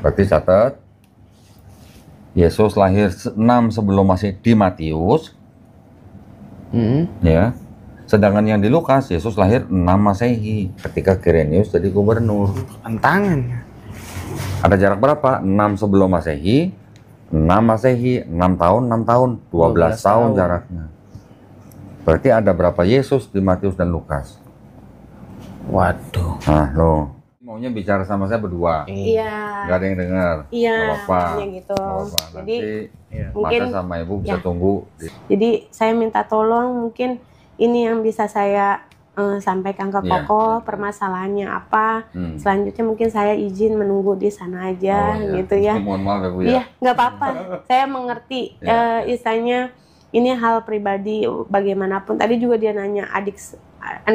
Berarti catat, Yesus lahir 6 sebelum Masehi di Matius. Ya. Sedangkan yang di Lukas, Yesus lahir 6 Masehi ketika Quirinius jadi gubernur. Tantangan. Ada jarak berapa? 6 sebelum Masehi, 6 Masehi, 6 tahun, 6 tahun, 12 tahun jaraknya. Berarti ada berapa Yesus di Matius dan Lukas? Waduh. Nah, loh. Maunya bicara sama saya berdua. Iya. Gak ada yang dengar. Iya. Gak apa-apa. Gitu. Nanti mungkin Masa sama ibu bisa tunggu. Jadi saya minta tolong, mungkin ini yang bisa saya sampaikan ke Koko, permasalahannya apa. Selanjutnya mungkin saya izin menunggu di sana aja, gitu ya. Mohon maaf ya Bu ya. Iya, nggak apa-apa. Saya mengerti. Istilahnya ini hal pribadi bagaimanapun. Tadi juga dia nanya adik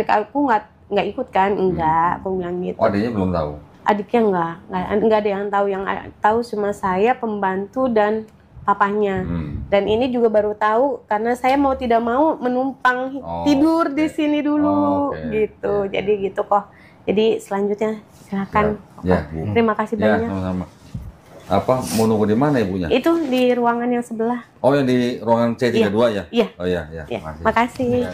aku nggak ikut kan? Enggak, aku bilang gitu. Oh, adiknya belum tahu. Adiknya nggak ada yang tahu. Yang tahu cuma saya, pembantu dan papahnya. Dan ini juga baru tahu karena saya mau tidak mau menumpang tidur di sini dulu, gitu. Jadi gitu kok. Jadi selanjutnya silakan. Terima kasih banyak. Sama-sama. Apa mau nunggu di mana ibunya? Itu di ruangan yang sebelah. Oh, yang di ruangan C32 ya? Iya. Oh iya. Makasih.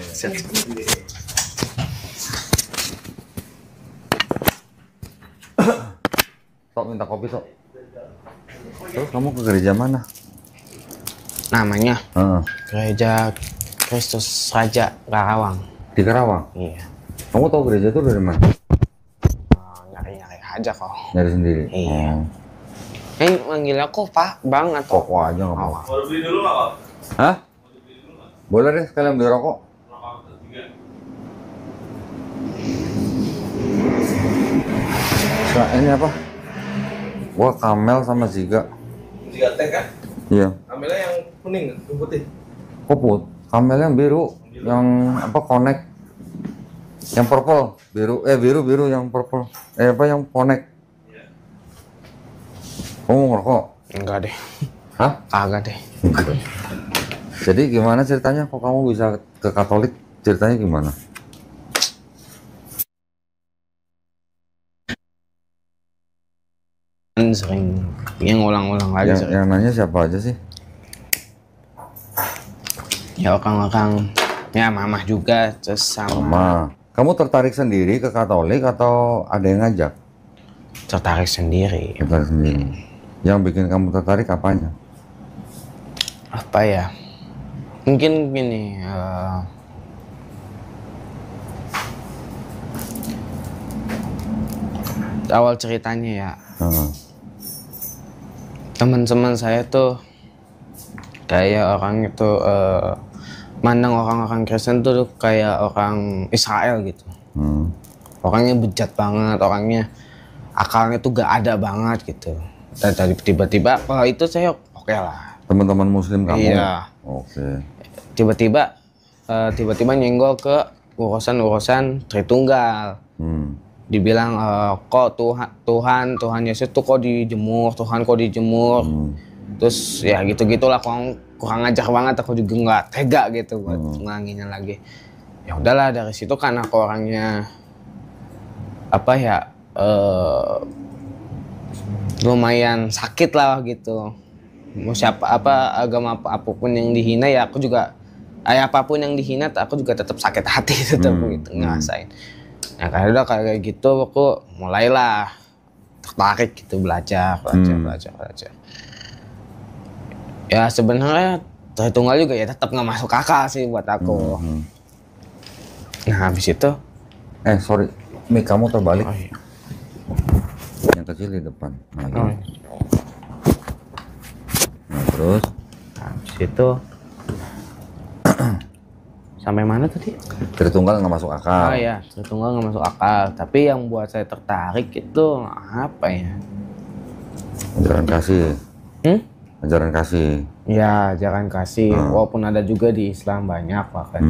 Sok minta kopi Sok. Terus kamu ke gereja mana? Namanya Gereja Kristus Raja Karawang. Di Karawang? Iya. Kamu tahu gereja itu dari mana? Nyari-nyari aja kok. Nyari sendiri? Iya. Ini manggil aku Pak, Bang atau Koko aja nggak apa-apa. Mau beli dulu nggak Pak? Hah? Boleh deh sekalian beli rokok. Nah, ini apa? Gua Kamel sama Ziga. Ziga teh kan? Iya. Kamelnya yang kuning, yang putih. Koput. Kamel yang biru, yang apa connect. Yang purple, biru yang purple. Apa yang connect? Iya. Kamu mau ngerokok? enggak deh. Hah? Kagak deh. Jadi gimana ceritanya kok kamu bisa ke Katolik? Ceritanya gimana? Sering yang ulang-ulang lagi. Yang nanya siapa aja sih? Ya orang-orang, ya mamah juga, terus sama. Mama. Kamu tertarik sendiri ke Katolik atau ada yang ngajak? Tertarik sendiri. Tertarik sendiri. Yang bikin kamu tertarik apanya? Apa ya? Mungkin gini. Awal ceritanya ya. Teman-teman saya tuh kayak orang itu mandang orang-orang Kristen tuh kayak orang Israel gitu. Orangnya bejat banget, orangnya akalnya tuh gak ada banget gitu. Dan tadi tiba-tiba, wah itu saya oke lah. Teman-teman Muslim kamu? Iya. Oke. Tiba-tiba nyenggol ke urusan Tritunggal. Dibilang kok Tuhan Yesus tuh kok dijemur, Tuhan kok dijemur. Terus ya gitu-gitulah, kurang ajar banget, aku juga nggak tega gitu buat ngulanginnya lagi. Ya udahlah, dari situ kan aku orangnya apa ya, lumayan sakit lah gitu. Mau agama apapun yang dihina ya aku juga, apapun yang dihina aku juga tetap sakit hati tetap gitu ngerasain. Nah karena udah kayak gitu aku mulailah tertarik gitu, belajar. Ya sebenarnya Tritunggal juga ya tetap nggak masuk akal sih buat aku. Nah habis itu, sorry, mic kamu terbalik. Oh, iya. Yang kecil di depan. Nah, terus? Habis itu sampai mana tadi? Tritunggal nggak masuk akal. Oh iya, Tritunggal nggak masuk akal. Tapi yang buat saya tertarik itu apa ya? Ajaran kasih. Ajaran kasih. Ya, ajaran kasih. Walaupun ada juga di Islam banyak bahkan.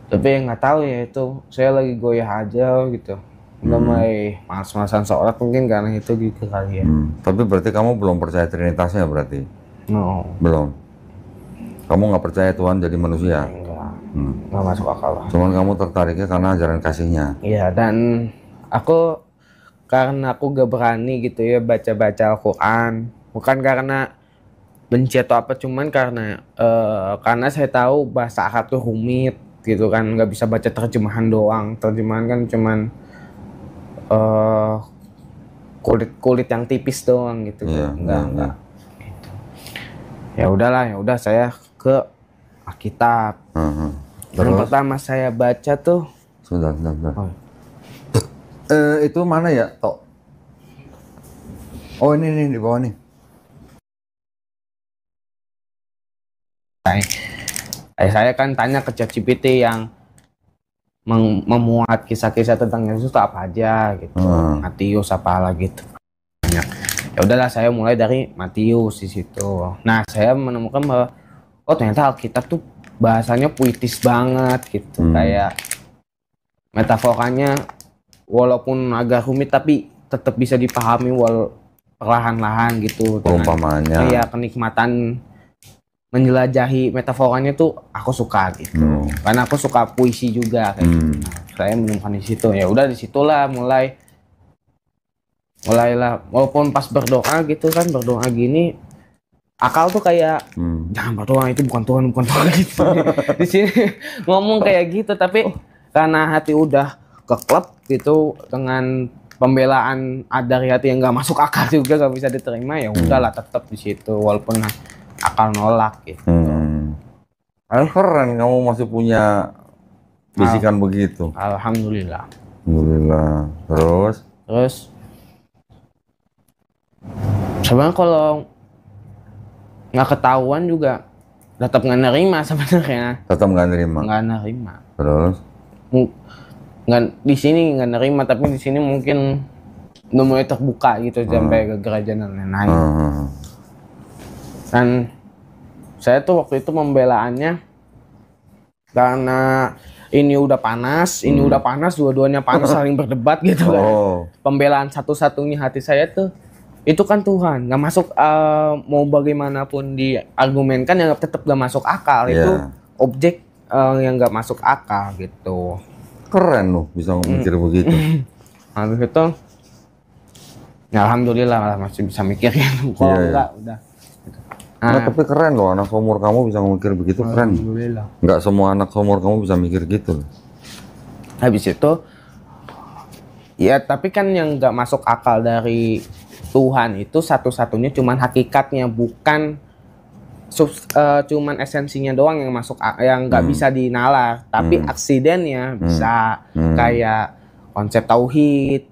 Tapi nggak tahu ya, itu saya lagi goyah aja gitu. Udah mulai malas-malasan sholat mungkin karena itu gitu kali ya. Tapi berarti kamu belum percaya Trinitasnya berarti? No. Belum. Kamu nggak percaya Tuhan jadi manusia? Nggak masuk akal lah. Cuman kamu tertariknya karena ajaran kasihnya? Iya, dan aku karena aku gak berani gitu ya baca-baca Al-Quran. Bukan karena benci atau apa, cuman karena saya tahu bahasa Arab tuh rumit gitu kan, nggak bisa baca terjemahan doang. Terjemahan kan cuman kulit yang tipis doang gitu. Iya, Enggak. Ya udahlah, ya udah saya ke Alkitab. Yang pertama saya baca tuh. Sebentar. Itu mana ya, Tok? Oh, ini di bawah nih. Saya kan tanya ke ChatGPT yang memuat kisah-kisah tentang Yesus itu apa aja gitu. Matius apalah gitu. Banyak. Ya udahlah, saya mulai dari Matius di situ. Nah, saya menemukan bahwa ternyata Alkitab tuh bahasanya puitis banget gitu. Kayak metaforanya walaupun agak rumit tapi tetap bisa dipahami perlahan-lahan gitu. Perumpamaannya. Kayak kenikmatan menjelajahi metaforanya tuh aku suka gitu. Karena aku suka puisi juga kayak gitu. Saya menemukan di situ. Ya udah disitulah mulailah walaupun pas berdoa gitu kan, berdoa gini akal tuh kayak jangan berdoa, itu bukan Tuhan gitu. Di sini ngomong kayak gitu, tapi karena hati udah keklep gitu dengan pembelaan dari hati yang nggak masuk akal juga, nggak bisa diterima, ya udahlah tetap di situ walaupun akal nolak gitu. Keren kamu masih punya bisikan begitu. Alhamdulillah. Terus sebenarnya kalau nggak ketahuan juga tetap nggak nerima sebenarnya. Tetap nggak nerima. Terus nggak di sini nggak nerima, tapi di sini mungkin udah mulai terbuka gitu sampai ke gereja dan lain-lain. Dan saya tuh waktu itu pembelaannya karena ini udah panas, dua-duanya panas saling berdebat gitu kan. Pembelaan satu-satunya hati saya tuh itu kan Tuhan, nggak masuk, mau bagaimanapun diargumenkan yang tetap nggak masuk akal. Itu objek yang nggak masuk akal gitu. Keren loh bisa mikir begitu. Habis itu ya alhamdulillah masih bisa mikirin. Kalau enggak udah. Tapi keren loh, anak seumur kamu bisa mikir begitu, keren. Alhamdulillah. Nggak semua anak seumur kamu bisa mikir gitu. Habis itu ya, tapi kan yang nggak masuk akal dari Tuhan itu satu-satunya cuman hakikatnya, bukan cuman esensinya doang yang masuk, yang nggak bisa dinalar, tapi aksidennya bisa. Kayak konsep tauhid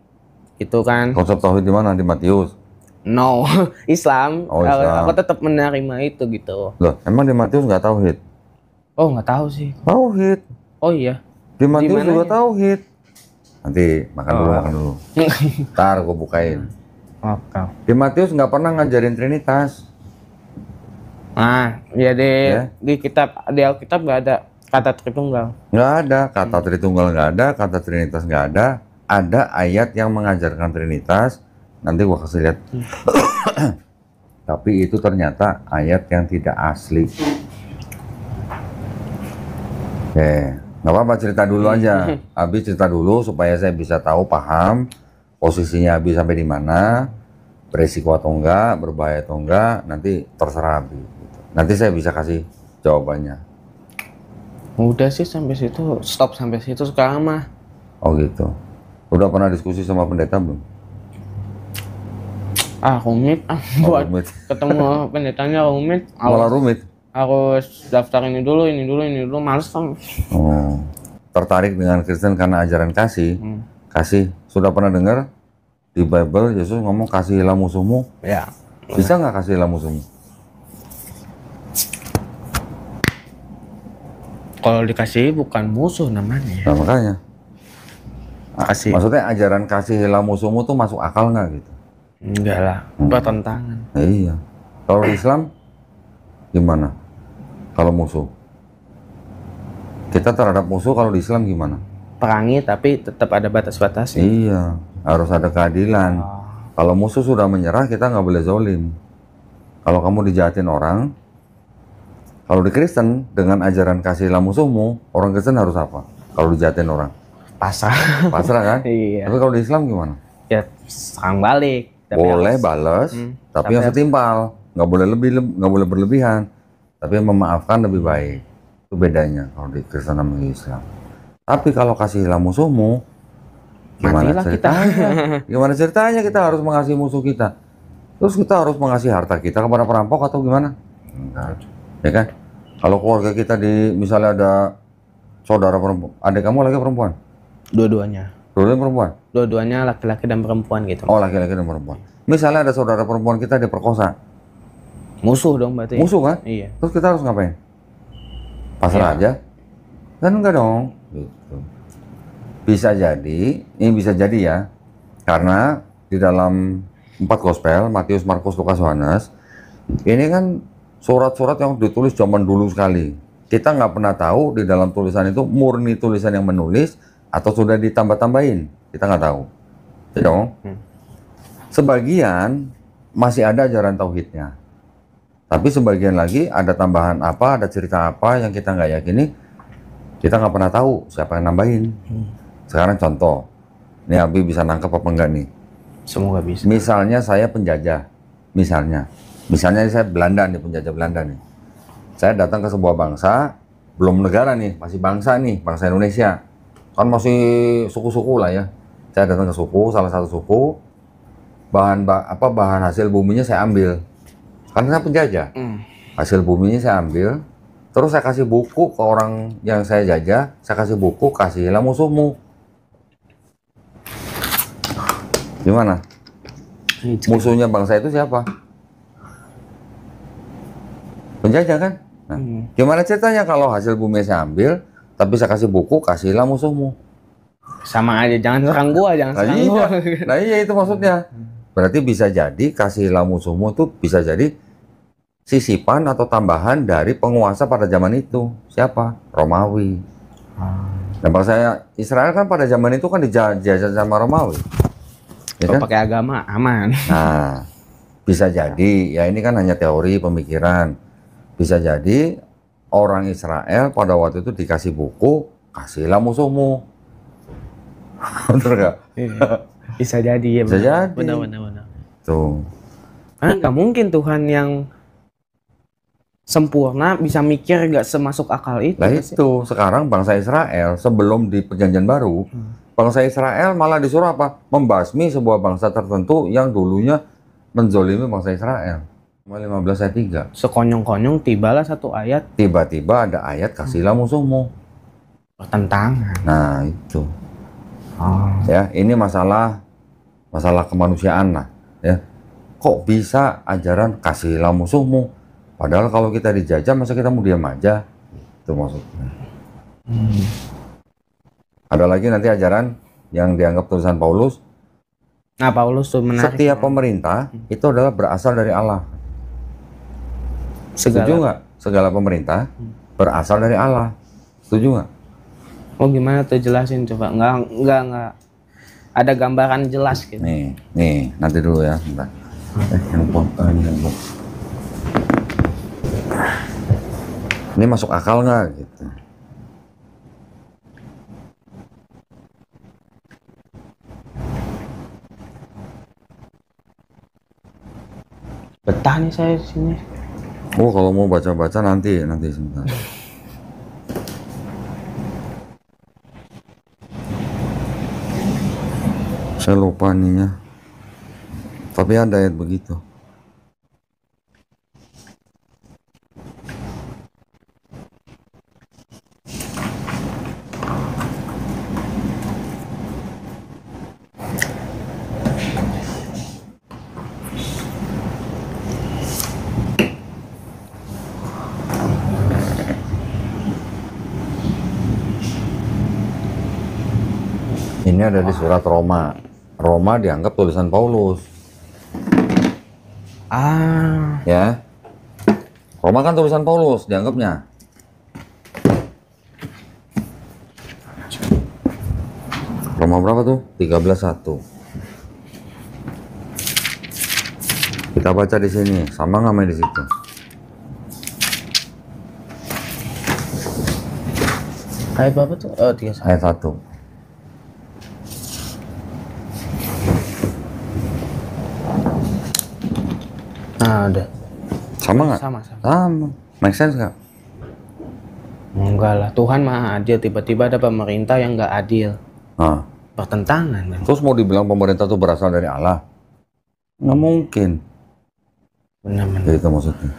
itu kan. Konsep tauhid di mana? Di Matius? No, Islam. Islam. Aku tetap menerima itu gitu. Loh, emang di Matius nggak tauhid? Oh, nggak tahu sih. Tauhid. Oh iya. Di Matius juga ya? Tauhid. Nanti makan dulu. Ntar gue bukain. Oke. Di Matius nggak pernah ngajarin Trinitas. Nah, ya di Alkitab nggak ada kata Tritunggal. Nggak ada kata Tritunggal, nggak ada kata Trinitas, nggak ada. Ada ayat yang mengajarkan Trinitas. Nanti gua kasih lihat. Tapi itu ternyata ayat yang tidak asli. Oke, nggak apa-apa, cerita dulu aja. Abi cerita dulu supaya saya bisa tahu, paham posisinya Abi sampai di mana, beresiko atau enggak, berbahaya atau enggak. Nanti terserah Abi. Nanti saya bisa kasih jawabannya. Udah sih sampai situ, stop sampai situ sekarang mah. Oh gitu. Udah pernah diskusi sama pendeta belum? Rumit. Buat ketemu pendetanya rumit. Malah rumit. Harus daftar ini dulu, males kan. Oh. Tertarik dengan Kristen karena ajaran kasih. Kasih. Sudah pernah dengar di Bible Yesus ngomong kasihilah musuhmu? Ya. Bisa nggak kasihilah musuhmu? Kalau dikasih bukan musuh namanya. Nah, makanya. Kasih. Maksudnya ajaran kasihilah musuhmu tuh masuk akal nggak gitu? Enggak lah, bertentangan. Iya. Kalau Islam gimana? Kalau musuh? Kita terhadap musuh kalau di Islam gimana? Perangi tapi tetap ada batas-batasnya. Iya, harus ada keadilan. Kalau musuh sudah menyerah, kita nggak boleh zalim. Kalau kamu dijahatin orang, kalau di Kristen dengan ajaran kasihilah musuhmu, orang Kristen harus apa? Kalau dijahatin orang? Pasrah. Pasrah kan? Iya. Tapi kalau di Islam gimana? ya serang balik. Tapi boleh harus- balas, tapi tapi yang setimpal, nggak boleh nggak boleh berlebihan, tapi memaafkan lebih baik. Itu bedanya kalau di Kristen sama Islam. Tapi kalau kasihilah musuhmu, gimana Matilah kita. ceritanya? Gimana ceritanya kita harus mengasihi musuh kita? Terus kita harus mengasihi harta kita kepada perampok atau gimana? Enggak, ya kan? Kalau keluarga kita misalnya ada saudara perempuan, adik kamu lagi perempuan, Dua-duanya. dua-duanya perempuan. Dua-duanya laki-laki dan perempuan gitu. Oh, laki-laki dan perempuan. Misalnya ada saudara perempuan kita diperkosa, Musuh dong berarti. musuh kan? Iya. Terus kita harus ngapain? Pasrah aja? Kan enggak dong. Gitu. Bisa jadi, ini bisa jadi ya, karena di dalam 4 gospel, Matius, Markus, Lukas, Yohanes, ini kan surat-surat yang ditulis zaman dulu sekali. Kita nggak pernah tahu di dalam tulisan itu murni tulisan yang menulis atau sudah ditambah-tambahin. Kita nggak tahu. Ya dong? Sebagian masih ada ajaran tauhidnya. Tapi sebagian lagi ada tambahan apa, ada cerita apa yang kita nggak yakini, kita nggak pernah tahu siapa yang nambahin. Sekarang contoh, ini Abi bisa nangkep apa enggak nih? Semoga bisa. Misalnya saya penjajah, misalnya saya Belanda nih, penjajah Belanda nih. Saya datang ke sebuah bangsa, belum negara nih, masih bangsa nih, bangsa Indonesia. Kan masih suku-suku lah ya. Saya datang ke suku, salah satu suku, bahan hasil buminya saya ambil. Karena saya penjajah. Hasil buminya saya ambil, terus saya kasih buku ke orang yang saya jajah, saya kasih buku, kasihilah musuhmu. Gimana? Musuhnya bangsa itu siapa? Penjajah kan? Nah, gimana ceritanya kalau hasil bumi saya ambil, tapi saya kasih buku, kasihilah musuhmu? Sama aja, jangan serang gua, jangan Nah serang iya, gua. nah iya itu maksudnya. Berarti bisa jadi kasihilah musuhmu itu bisa jadi sisipan atau tambahan dari penguasa pada zaman itu. Siapa? Romawi. Nah bangsa Israel kan pada zaman itu kan dijajah sama Romawi. Ya Kalau kan? pakai agama aman. Nah, bisa jadi, ya ini kan hanya teori pemikiran. Bisa jadi orang Israel pada waktu itu dikasih buku, kasihilah musuhmu. Bener nggak? Bisa jadi ya. Bisa benar. jadi. Benar. Tuh. Nggak mungkin Tuhan yang sempurna bisa mikir nggak semasuk akal itu. Nah nggak sih? itu, sekarang bangsa Israel sebelum di perjanjian baru, bangsa Israel malah disuruh apa? Membasmi sebuah bangsa tertentu yang dulunya menzolimi bangsa Israel. 15 ayat 3. Sekonyong-konyong tibalah satu ayat Tiba-tiba ada ayat kasihilah musuhmu. pertentangan. Nah itu. Oh. Ya, ini masalah kemanusiaan lah. Ya, kok bisa ajaran kasihilah musuhmu? Padahal kalau kita dijajah, masa kita mau diam aja? Itu maksudnya. Ada lagi nanti ajaran yang dianggap tulisan Paulus. Nah, Paulus tuh menarik. Setiap pemerintah itu adalah berasal dari Allah. Setuju segala. nggak? Segala pemerintah berasal dari Allah. Setuju nggak? Oh gimana tuh jelasin coba? Enggak. Ada gambaran jelas gitu. Nih, nanti dulu ya, bentar. Handphone. Ini masuk akal nggak gitu? Betah nih saya di sini. Oh, kalau mau baca-baca nanti sebentar. Saya lupa ininya. Tapi ada ayat begitu. Ini ada di surat Roma. Roma dianggap tulisan Paulus. Ah, Ya. Roma kan tulisan Paulus dianggapnya. Roma berapa tuh? 13:1. Kita baca di sini, sama nggak main di situ? ayat berapa tuh? Oh, 31. Ayat 1. Ada. Sama nggak? Sama, sama. Sama. Make sense nggak? Enggak lah, Tuhan maha adil. Tiba-tiba ada pemerintah yang nggak adil. Nah, Pertentangan kan? terus mau dibilang pemerintah itu berasal dari Allah? Nggak mungkin. Benar-benar. Itu maksudnya.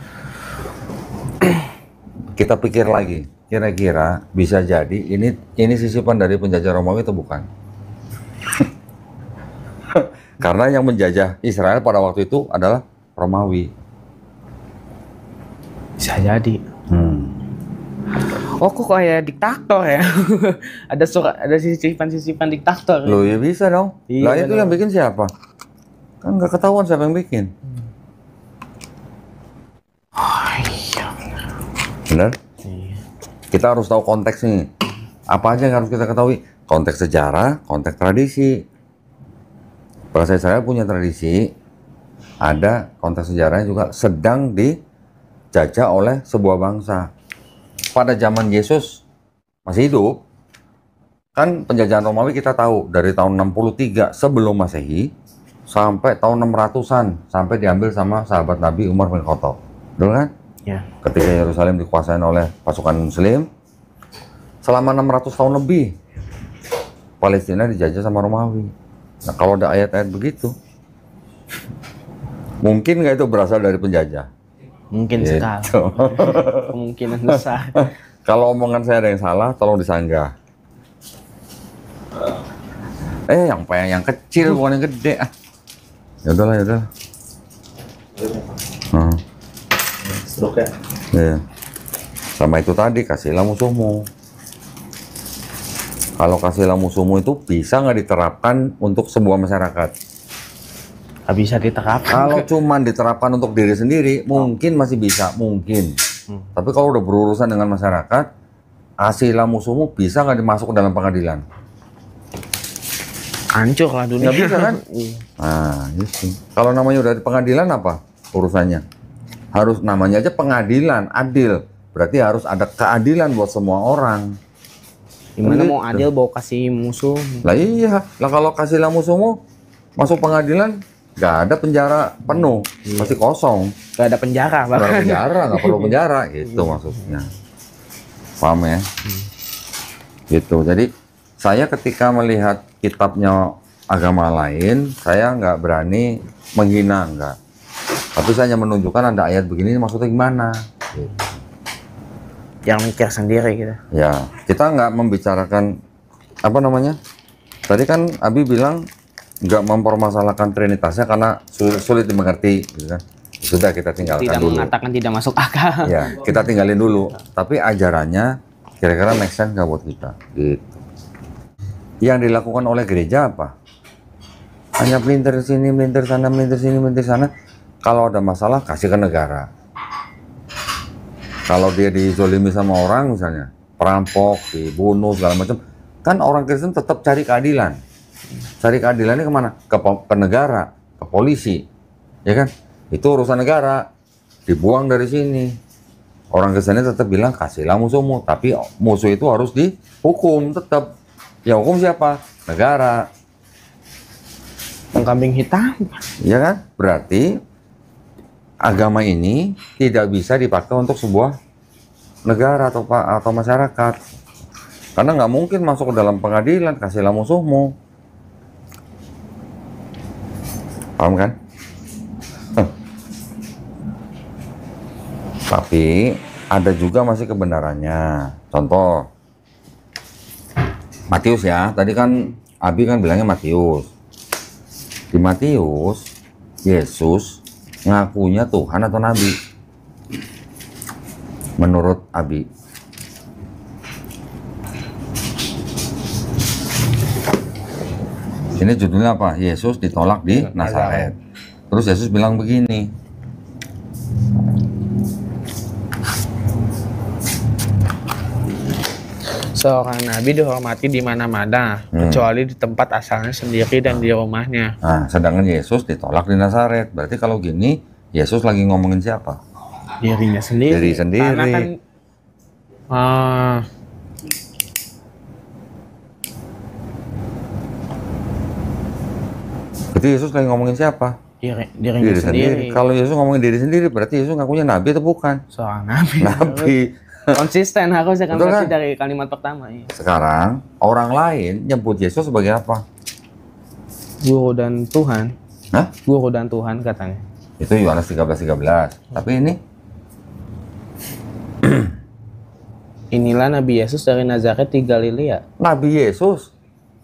Kita pikir lagi, kira-kira bisa jadi ini sisipan dari penjajah Romawi atau bukan? Karena yang menjajah Israel pada waktu itu adalah Romawi. Bisa jadi. Oh, kok kayak diktator ya? ada sisipan-sisipan diktator. Loh ya bisa dong. Iya Lah itu dong. yang bikin siapa? Kan nggak ketahuan siapa yang bikin. Oh, iya. Benar? Iya. Kita harus tahu konteks nih. Apa aja yang harus kita ketahui? Konteks sejarah, konteks tradisi. Bangsa Israel punya tradisi, ada konteks sejarahnya juga sedang dijajah oleh sebuah bangsa. Pada zaman Yesus masih hidup, kan penjajahan Romawi kita tahu dari tahun 63 sebelum Masehi sampai tahun 600-an, sampai diambil sama sahabat Nabi Umar bin Khattab. Betul kan? Ya. Ketika Yerusalem dikuasai oleh pasukan Muslim, selama 600 tahun lebih Palestina dijajah sama Romawi. Nah, kalau ada ayat-ayat begitu, mungkin nggak itu berasal dari penjajah? Mungkin Gitu. sekali. Kemungkinan besar. Kalau omongan saya ada yang salah, tolong disanggah. Yang kecil bukan yang gede. Ya udahlah, ya udahlah. Sedok ya. Iya. Sama itu tadi, kasihlah musuhmu. Kalau kasihlah musuhmu itu bisa nggak diterapkan untuk sebuah masyarakat? Nggak bisa diterapkan. Kalau cuman diterapkan untuk diri sendiri, mungkin masih bisa, mungkin. Tapi kalau udah berurusan dengan masyarakat, kasihlah musuhmu bisa nggak dimasuk ke dalam pengadilan? Hancur lah dunia. Nggak bisa kan? Iya. Nah, gitu. Kalau namanya udah di pengadilan apa urusannya? Harus namanya aja pengadilan, adil. Berarti harus ada keadilan buat semua orang. Gimana Gitu. mau adil bawa kasih musuh? Lah iya, lah kalau kasihlah musuhmu masuk pengadilan, nggak ada penjara penuh, pasti kosong. Gak ada penjara Nggak ada bahkan. penjara, nggak perlu penjara, gitu maksudnya. Paham ya? Gitu. Jadi saya ketika melihat kitabnya agama lain, saya nggak berani menghina, nggak. Tapi saya hanya menunjukkan ada ayat begini maksudnya gimana. Gitu. Yang mikir sendiri gitu. Ya, kita nggak membicarakan apa namanya. Tadi kan Abi bilang nggak mempermasalahkan trinitasnya karena sulit dimengerti, gitu kan. Sudah kita tinggalkan Tidak dulu. mengatakan tidak masuk akal. Ya, kita tinggalin dulu. Tapi ajarannya kira-kira make sense nggak buat kita? Gitu. Yang dilakukan oleh gereja apa? Hanya melintir sini, melintir sana, melintir sini, melintir sana. Kalau ada masalah kasih ke negara. Kalau dia dizolimi sama orang misalnya, perampok, dibunuh segala macam, kan orang Kristen tetap cari keadilan. Cari keadilannya kemana? Ke negara, ke polisi, ya kan? Itu urusan negara, dibuang dari sini. Orang Kristennya tetap bilang kasihlah musuhmu, tapi musuh itu harus dihukum tetap. Ya hukum siapa? Negara, Kambing hitam. ya kan? Berarti agama ini tidak bisa dipakai untuk sebuah negara atau masyarakat, karena nggak mungkin masuk ke dalam pengadilan kasihlah musuhmu. Paham kan? Tapi ada juga masih kebenarannya. Contoh Matius ya, tadi kan Abi kan bilangnya Matius. Di Matius Yesus ngakunya Tuhan atau Nabi? Menurut Abi. Ini judulnya apa? Yesus ditolak di Nazaret. Terus Yesus bilang begini. Seorang nabi dihormati di mana-mana, kecuali di tempat asalnya sendiri dan di rumahnya. Nah, sedangkan Yesus ditolak di Nazaret. Berarti kalau gini, Yesus lagi ngomongin siapa? Dirinya sendiri. Diri sendiri. Karena kan Berarti Yesus lagi ngomongin siapa? Dirinya sendiri. Kalau Yesus ngomongin diri sendiri, berarti Yesus ngakunya nabi atau bukan? Seorang nabi. Nabi. Konsisten harusnya kan Betul berarti kan? dari kalimat pertama. Iya. Sekarang orang lain nyebut Yesus sebagai apa? Guru dan Tuhan. Hah? Guru dan Tuhan katanya. Itu Yohanes 13:13. Tapi ini Inilah Nabi Yesus dari Nazaret di Galilea. Nabi Yesus.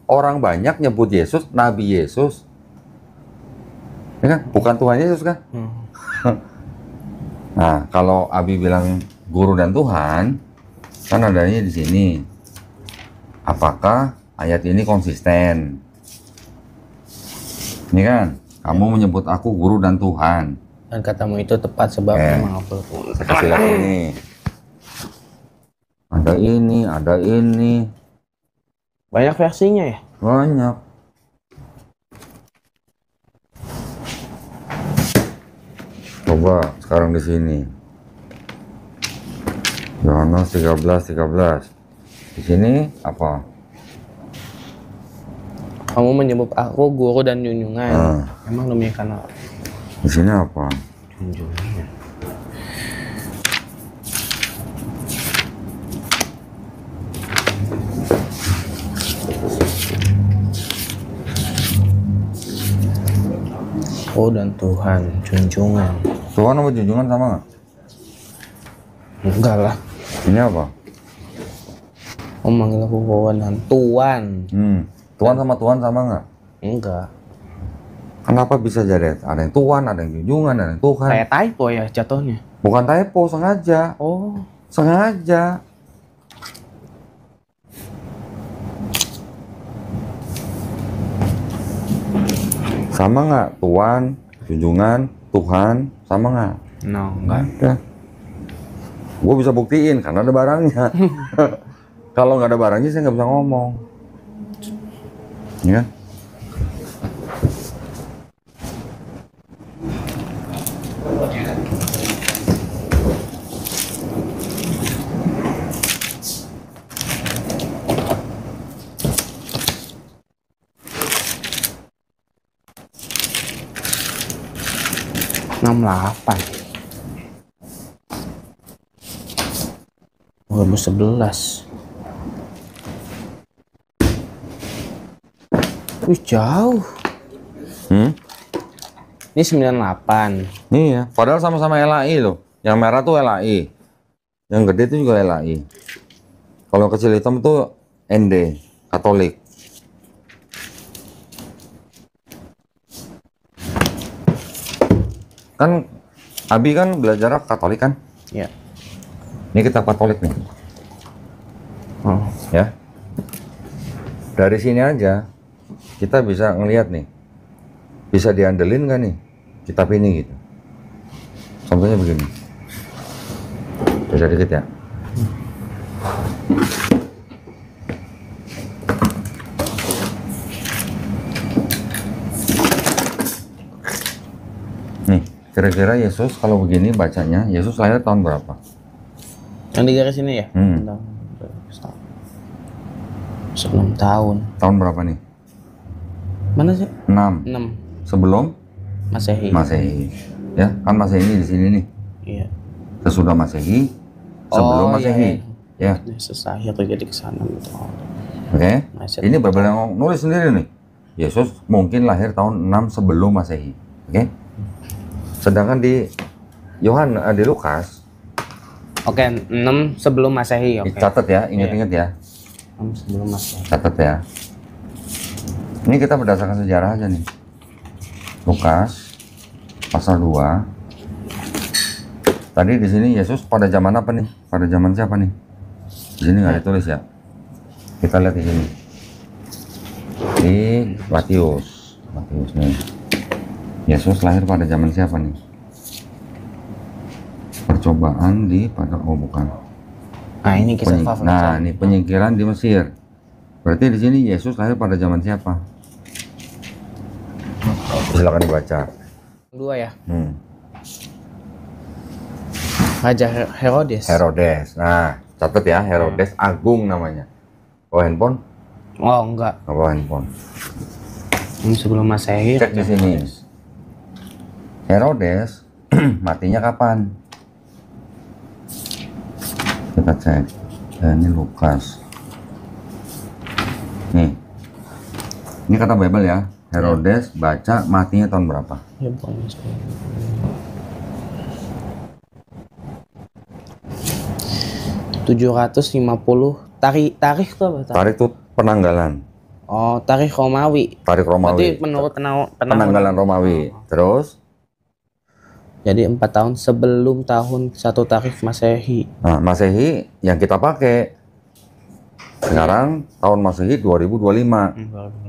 Orang banyak nyebut Yesus Nabi Yesus. Ya kan? Bukan Tuhan Yesus kan? Nah, kalau Abi bilang guru dan Tuhan, kan adanya di sini. Apakah ayat ini konsisten? Ini kan, kamu menyebut aku guru dan Tuhan. Dan katamu itu tepat sebab memang aku. Saya kasih lihat ini. Ada ini. Banyak versinya ya? Banyak. Coba sekarang di sini. Yohanes 13:13. Di sini apa? Kamu menyebut aku guru dan junjungan. Emang demikian apa? Di sini apa? Junjungan. Oh dan Tuhan, junjungan. Tuhan sama junjungan sama nggak? Enggak lah. Ini apa? Oh manggil aku kawan dan Tuhan. Tuhan sama Tuhan sama nggak? Enggak. Kenapa bisa jadi ada yang Tuhan, ada yang junjungan, ada yang Tuhan? Kayak typo ya jatuhnya. Bukan typo, sengaja. Oh. Sengaja. Sama nggak? Tuhan, junjungan, Tuhan, sama nggak? No, enggak. Ada. Gue bisa buktiin karena ada barangnya. Kalau nggak ada barangnya saya nggak bisa ngomong. Ya. Enam 2011. Wih jauh. Ini 98. Iya, padahal sama-sama LAI loh. Yang merah tuh LAI. Yang gede itu juga LAI. Kalau kecil hitam tuh ND, Katolik. Kan Abi kan belajar Katolik kan? Ya. Ini kitab Katolik nih. Oh. Ya. Dari sini aja kita bisa ngelihat nih. Bisa diandelin nggak nih kitab ini gitu. Contohnya begini. Bisa dikit ya. Nih, kira-kira Yesus kalau begini bacanya, Yesus lahir tahun berapa? Yang di garis ini ya? 6 tahun. Tahun berapa nih? Mana sih? 6. 6 Sebelum Masehi. Masehi. Ya, kan Masehi ini di sini nih. Iya. Sesudah Masehi, sebelum Oh, Masehi. iya. Ya, Yesus akhir terjadi ke sana gitu. oke. Masehi. Ini Bible yang nulis sendiri nih. Yesus mungkin lahir tahun 6 sebelum Masehi. Oke. Sedangkan di di Lukas, Oke, 6 sebelum Masehi. Oke. catat ya, ingat-ingat ya. 6 sebelum Masehi. Catat ya. Ini kita berdasarkan sejarah aja nih. Lukas pasal 2. Tadi di sini Yesus pada zaman apa nih? Pada zaman siapa nih? Di sini nggak ditulis ya. Kita lihat di sini. Di Matius. Matius nih. Yesus lahir pada zaman siapa nih? Percobaan pada bukan. Nah, ini kisah favorit. Nah, ini penyingkiran di Mesir. Berarti di sini Yesus lahir pada zaman siapa? Silakan dibaca. 2 ya. Raja Herodes. Herodes. Nah, catat ya, Herodes Agung namanya. Bawa handphone? Oh, enggak. Nggak bawa handphone. Sebelum Masehi. Cek di sini. Herodes matinya kapan? Kita cek. Ini Lukas. Nih. Ini kata Bible ya. Herodes baca matinya tahun berapa? Ya, pokoknya 750. Tarikh itu apa? Tarikh itu penanggalan. Oh, tarikh Romawi. Tarikh Berarti Romawi. menurut Penanggalan Romawi. Terus? Jadi 4 tahun sebelum tahun 1 tarikh Masehi. Nah, Masehi yang kita pakai sekarang tahun Masehi 2025.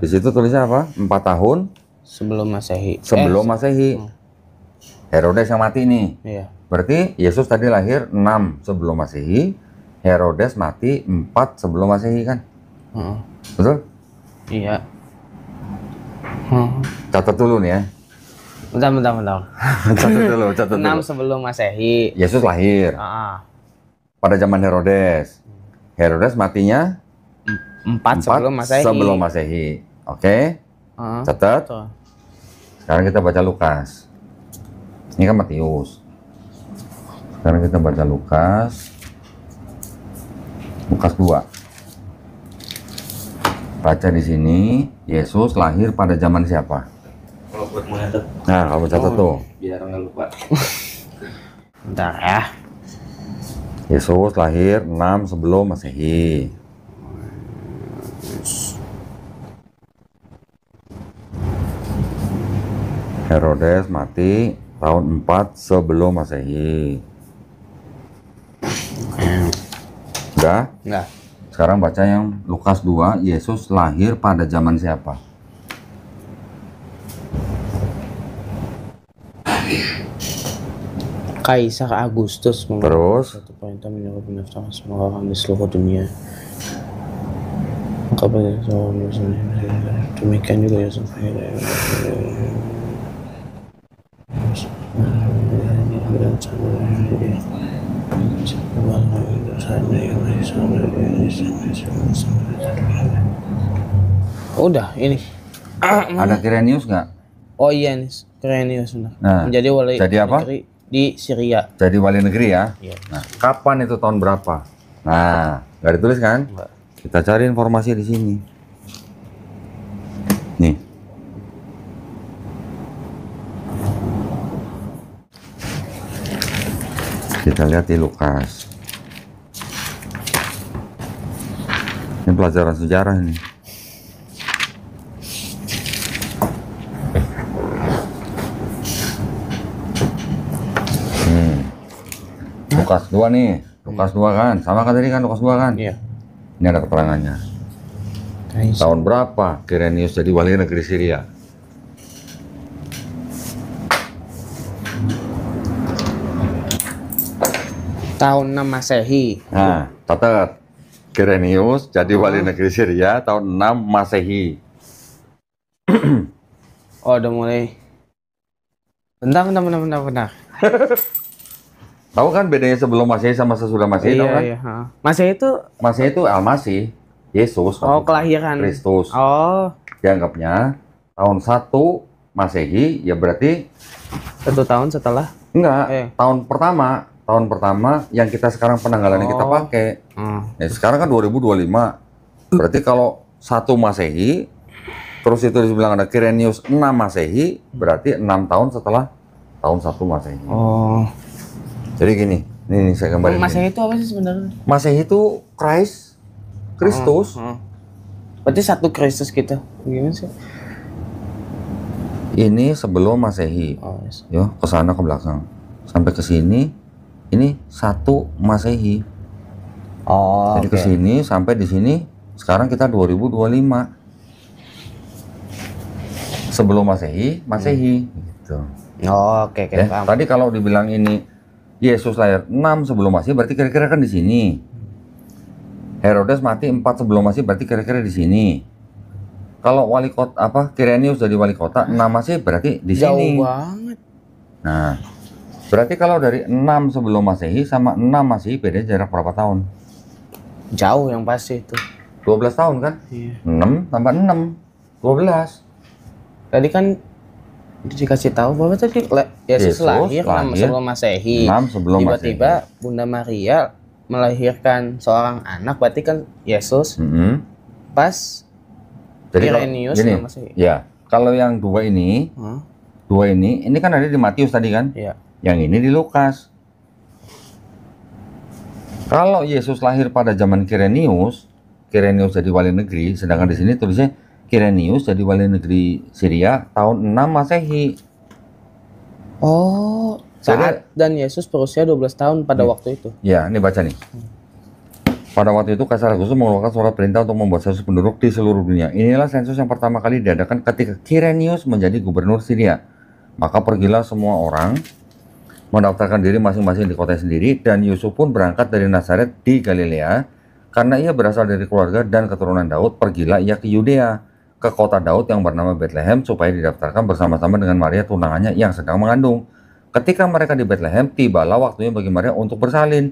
Di situ tulisnya apa? 4 tahun Sebelum Masehi. sebelum Masehi. Herodes yang mati nih. Iya. Berarti Yesus tadi lahir 6 sebelum Masehi. Herodes mati 4 sebelum Masehi kan? Heeh. Betul? Iya. Catat dulu nih ya. Bentar. Catat 6 dulu. sebelum Masehi. Yesus lahir Heeh. pada zaman Herodes. Herodes matinya 4 sebelum Masehi. sebelum Masehi. Oke? Heeh. Catat. Betul. Sekarang kita baca Lukas. Ini kan Matius. Sekarang kita baca Lukas. Lukas 2. Baca di sini, Yesus lahir pada zaman siapa? Kalau buat mau nyatet, Nah, kamu catat tuh. biar nggak lupa. Bentar ya. Yesus lahir 6 sebelum Masehi. Herodes mati tahun 4 sebelum Masehi. Udah? Enggak. Sekarang baca yang Lukas 2, Yesus lahir pada zaman siapa? Kaisar Agustus Terus? satu perintah menyuruh pendaftaran semua orang di seluruh dunia. Maka pada demikian juga Yusuf. Udah ini. Ada Kirenius nggak? Oh iya nih, Quirinius benar. Nah, Menjadi wali jadi apa? negeri di Syria. Jadi wali negeri ya? Iya. Nah, kapan itu tahun berapa? Nah, nggak ditulis kan? Enggak. Kita cari informasi di sini. Nih. Kita lihat di Lukas. Ini pelajaran sejarah ini. Lukas 2 nih. Lukas 2 kan? Sama kan tadi kan Lukas 2 kan? Iya. Ini ada keterangannya. Kaisar. Tahun berapa Quirinius jadi wali negeri Syria? Tahun 6 Masehi. Nah, catat. Quirinius jadi wali negeri Syria tahun 6 Masehi. Oh, udah mulai. Bentar. Tahu kan bedanya sebelum Masehi sama sesudah Masehi, tahu kan? Iya. Masehi itu Masehi itu Al-Masih, Yesus, kelahiran. Kristus. Oh, Dianggapnya tahun 1 Masehi ya berarti 1 tahun setelah. enggak, tahun pertama yang kita sekarang penanggalan yang kita pakai. Ya, sekarang kan 2025. Berarti kalau 1 Masehi terus itu dibilang ada Quirinius 6 Masehi, berarti 6 tahun setelah tahun 1 Masehi. Oh. Jadi gini, ini saya gambarin. Masehi itu apa sih sebenarnya? Masehi itu Kristus. Berarti 1 Kristus gitu. Gimana sih? Ini sebelum Masehi. Oh, yes. Yo, ke sana ke belakang. Sampai ke sini ini 1 Masehi. Oh. Jadi ke sini sampai di sini sekarang kita 2025. Sebelum Masehi gitu. Oh, oke, Ya, paham. tadi kalau dibilang ini Yesus lahir 6 sebelum Masehi berarti kira-kira kan di sini. Herodes mati 4 sebelum Masehi berarti kira-kira di sini. Kalau wali kota Quirinius jadi wali kota 6 Masehi berarti di sini. Jauh banget. Nah, berarti kalau dari 6 sebelum Masehi sama 6 Masehi beda jarak berapa tahun? Jauh yang pasti itu. 12 tahun kan? Iya. 6 tambah 6 12. Tadi kan Dikasih tahu bahwa tadi Yesus lahir 6 sebelum Masehi. 6 sebelum Tiba-tiba Bunda Maria melahirkan seorang anak, berarti kan Yesus. Pas jadi Kirenius gini, Masehi. ya, kalau yang dua ini kan ada di Matius tadi kan? Iya. Yang ini di Lukas. Kalau Yesus lahir pada zaman Kirenius jadi wali negeri, sedangkan di sini tulisnya Kirenius jadi wali negeri Syria tahun 6 Masehi. Oh, saat dan Yesus berusia 12 tahun pada waktu itu. Ya, ini baca nih. Pada waktu itu Kaisar Agustus mengeluarkan surat perintah untuk membuat sensus penduduk di seluruh dunia. Inilah sensus yang pertama kali diadakan ketika Kirenius menjadi gubernur Syria. Maka pergilah semua orang mendaftarkan diri masing-masing di kota sendiri, dan Yusuf pun berangkat dari Nazaret di Galilea. Karena ia berasal dari keluarga dan keturunan Daud, pergilah ia ke Yudea, ke kota Daud yang bernama Bethlehem, supaya didaftarkan bersama-sama dengan Maria tunangannya yang sedang mengandung. Ketika mereka di Bethlehem, tibalah waktunya bagi Maria untuk bersalin,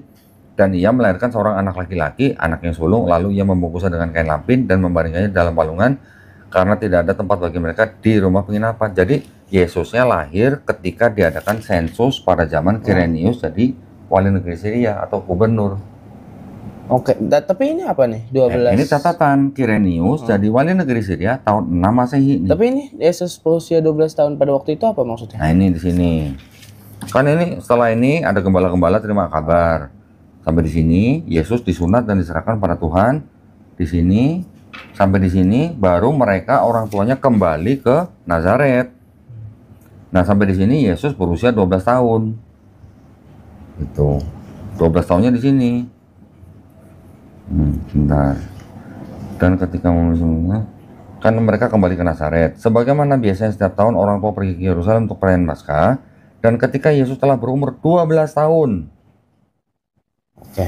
dan ia melahirkan seorang anak laki-laki, anaknya sulung. Lalu ia membungkusnya dengan kain lampin dan membaringkannya dalam palungan, karena tidak ada tempat bagi mereka di rumah penginapan. Jadi Yesusnya lahir ketika diadakan sensus pada zaman Kirenius jadi wali negeri Syria atau gubernur. Oke, tapi ini apa nih? 12. Ini catatan Kirenius jadi wali negeri Syria tahun 6 Masehi. Tapi ini Yesus berusia 12 tahun pada waktu itu apa maksudnya? Nah, ini di sini. Kan ini setelah ini ada gembala-gembala terima kabar. Sampai di sini Yesus disunat dan diserahkan pada Tuhan. Di sini sampai di sini baru mereka orang tuanya kembali ke Nazaret. Nah, sampai di sini Yesus berusia 12 tahun. Itu. 12 tahunnya di sini. Bentar. Dan ketika kan mereka kembali ke Nazaret. Sebagaimana biasanya setiap tahun orang tua pergi ke Yerusalem untuk perayaan Paskah. Dan ketika Yesus telah berumur 12 tahun. Oke.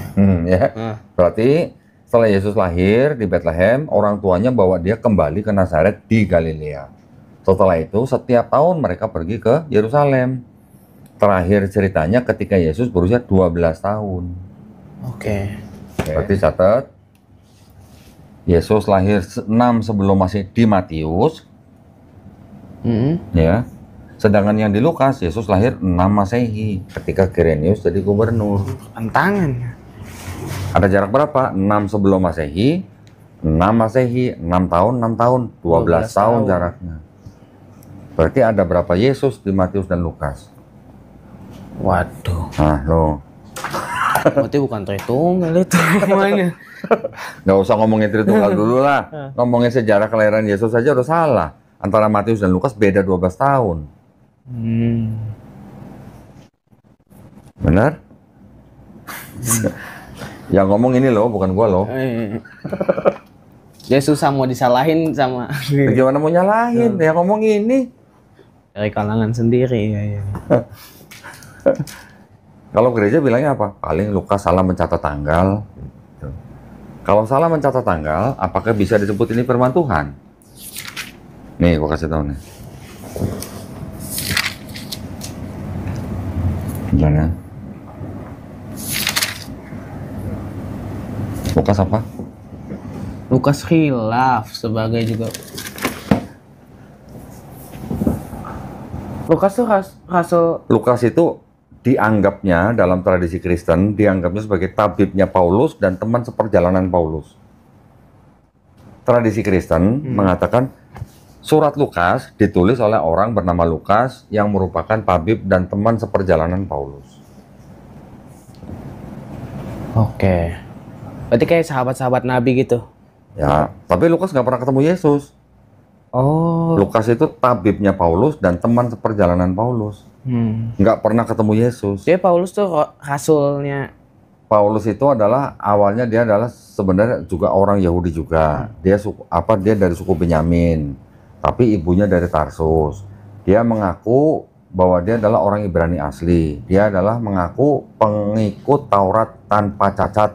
Ya. Berarti setelah Yesus lahir di Bethlehem, orang tuanya bawa dia kembali ke Nazaret di Galilea. Setelah itu setiap tahun mereka pergi ke Yerusalem. Terakhir ceritanya ketika Yesus berusia 12 tahun. Oke. Berarti catat, Yesus lahir 6 sebelum Masehi di Matius, ya. Sedangkan yang di Lukas, Yesus lahir 6 Masehi ketika Kirenius jadi gubernur. Tantangan. Ada jarak berapa? 6 sebelum Masehi, 6 Masehi, 6 tahun, 6 tahun, 12 tahun jaraknya. Berarti ada berapa Yesus di Matius dan Lukas? Waduh. Nah, loh. Berarti bukan Tritunggal itu namanya. Nggak usah ngomongin Tritunggal dulu lah. Ngomongin sejarah kelahiran Yesus saja udah salah. Antara Matius dan Lukas beda 12 tahun. Benar? Yang ngomong ini loh, bukan gua loh. Dia susah mau disalahin sama. Gimana mau nyalahin? Yang ngomong ini. Dari kalangan sendiri. Ya. Kalau gereja bilangnya apa? Paling Lukas salah mencatat tanggal. Gitu. Kalau salah mencatat tanggal, apakah bisa disebut ini firman Tuhan? Nih, gua kasih tahu nih. Jangan. Lukas apa? Lukas khilaf sebagai juga. Lukas tuh rasul. Lukas itu dianggapnya dalam tradisi Kristen, dianggapnya sebagai tabibnya Paulus dan teman seperjalanan Paulus. Tradisi Kristen mengatakan surat Lukas ditulis oleh orang bernama Lukas yang merupakan tabib dan teman seperjalanan Paulus. Oke. Berarti kayak sahabat-sahabat Nabi gitu. Ya, tapi Lukas nggak pernah ketemu Yesus. Oh. Lukas itu tabibnya Paulus dan teman seperjalanan Paulus. Nggak pernah ketemu Yesus. Jadi Paulus tuh rasulnya. Paulus itu adalah awalnya dia adalah sebenarnya juga orang Yahudi juga. Dia dari suku Benyamin, tapi ibunya dari Tarsus. Dia mengaku bahwa dia adalah orang Ibrani asli. Dia adalah mengaku pengikut Taurat tanpa cacat.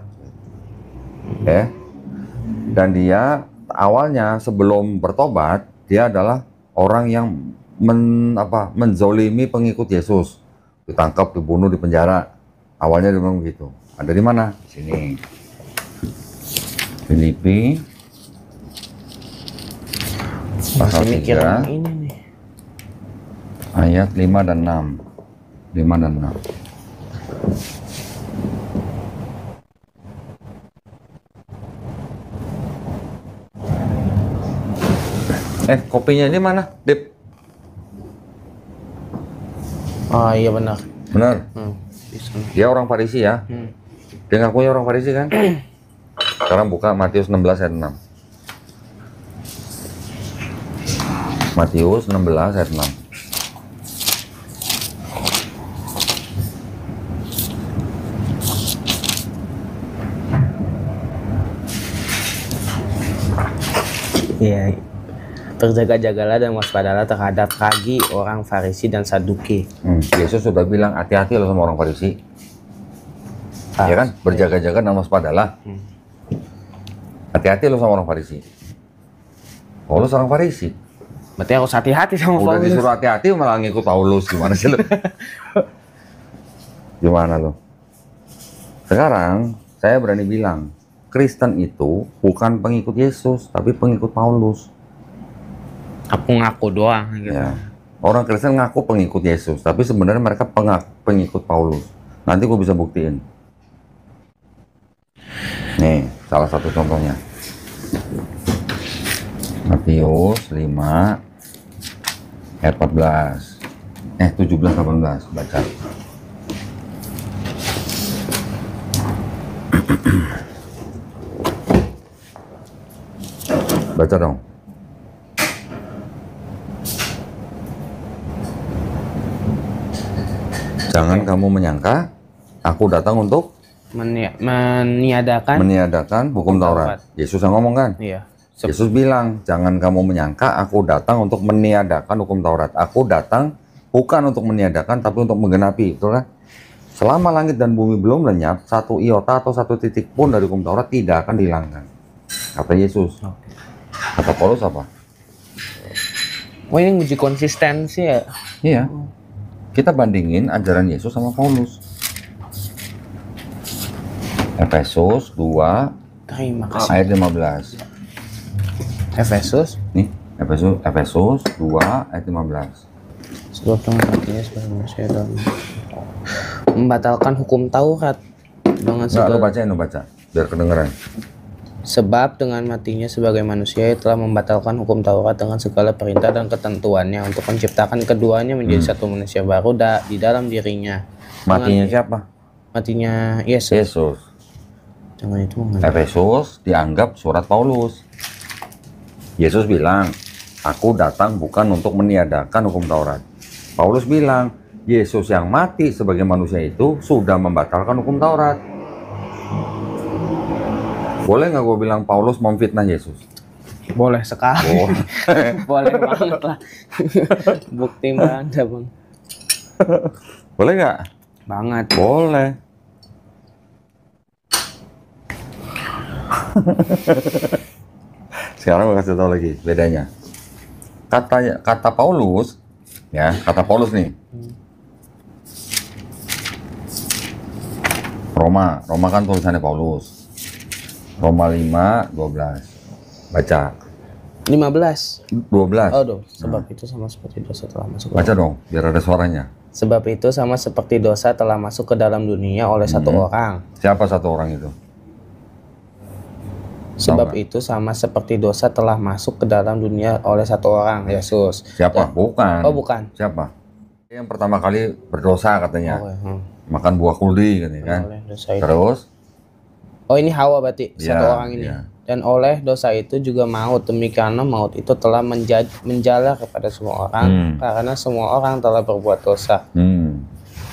Dan dia awalnya sebelum bertobat, dia adalah orang yang menzolimi pengikut Yesus, ditangkap, dibunuh, dipenjara. Awalnya dia bilang begitu. Ada di mana? Di sini. Filipi. Pasal 3. Ini nih. Ayat 5 dan 6. 5 dan 6. Kopinya ini mana, Dip? Oh iya benar. Benar. Di sana. Dia orang Farisi ya. Dia ngakunya orang Farisi kan? Sekarang buka Matius 16 ayat 6. Matius 16 ayat 6. Iya. Berjaga-jagalah dan waspadalah terhadap ragi orang Farisi dan Saduki. Yesus sudah bilang hati-hati loh sama orang Farisi. Ya kan? Berjaga-jaga dan waspadalah. Hati-hati loh sama orang Farisi. Paulus orang Farisi. Berarti harus hati-hati sama Udah Paulus. disuruh hati-hati malah ngikut Paulus. Gimana sih lo? Gimana lo? Sekarang saya berani bilang, Kristen itu bukan pengikut Yesus, tapi pengikut Paulus. Aku ngaku doang gitu. Ya. Orang Kristen ngaku pengikut Yesus, tapi sebenarnya mereka pengikut Paulus. Nanti gue bisa buktiin. Nih, salah satu contohnya. Matius 5 ayat 14. 17-18 baca. Baca dong. Jangan kamu menyangka aku datang untuk meniadakan hukum Taurat. Yesus yang ngomong kan? Iya. Yesus bilang, jangan kamu menyangka aku datang untuk meniadakan hukum Taurat. Aku datang bukan untuk meniadakan, tapi untuk menggenapi. Betul kan? Selama langit dan bumi belum lenyap, satu iota atau satu titik pun dari hukum Taurat tidak akan dihilangkan. Kata Yesus. Kata Paulus apa? Oh ini uji konsistensi ya? Iya. Kita bandingin ajaran Yesus sama Paulus. Efesus 2 Terima kasih. ayat 15. Efesus. Nih, Efesus 2 ayat 15. Sebab dengan matinya sebagai manusia dan membatalkan hukum Taurat dengan Enggak, lu baca biar kedengeran. Sebab dengan matinya sebagai manusia telah membatalkan hukum Taurat dengan segala perintah dan ketentuannya untuk menciptakan keduanya menjadi satu manusia baru di dalam dirinya. Matinya siapa? Matinya Yesus. Yesus. Jangan itu Efesus dianggap surat Paulus. Yesus bilang, aku datang bukan untuk meniadakan hukum Taurat. Paulus bilang, Yesus yang mati sebagai manusia itu sudah membatalkan hukum Taurat. Boleh nggak gue bilang Paulus memfitnah Yesus? boleh sekali. Oh. Boleh banget lah. Bukti mbak Anda bang. Boleh nggak? Banget. Boleh. Sekarang gue kasih tahu lagi bedanya. Kata Paulus, ya kata Paulus nih. Roma kan tulisannya Paulus. Roma 5, 12. Baca. 15. 12. Oh, sebab itu sama seperti dosa telah masuk. Baca dong, biar ada suaranya. Sebab itu sama seperti dosa telah masuk ke dalam dunia oleh satu orang. Siapa satu orang itu? Sebab itu sama seperti dosa telah masuk ke dalam dunia oleh satu orang, Yesus. Siapa? Bukan. Oh, bukan. Siapa? Yang pertama kali berdosa katanya. Oh, Makan buah kuldi katanya kan. oleh dosa itu. Terus? Oh, ini Hawa berarti satu Ya, orang ini. ya. Dan oleh dosa itu juga maut. Demikian maut itu telah menjalar kepada semua orang karena semua orang telah berbuat dosa.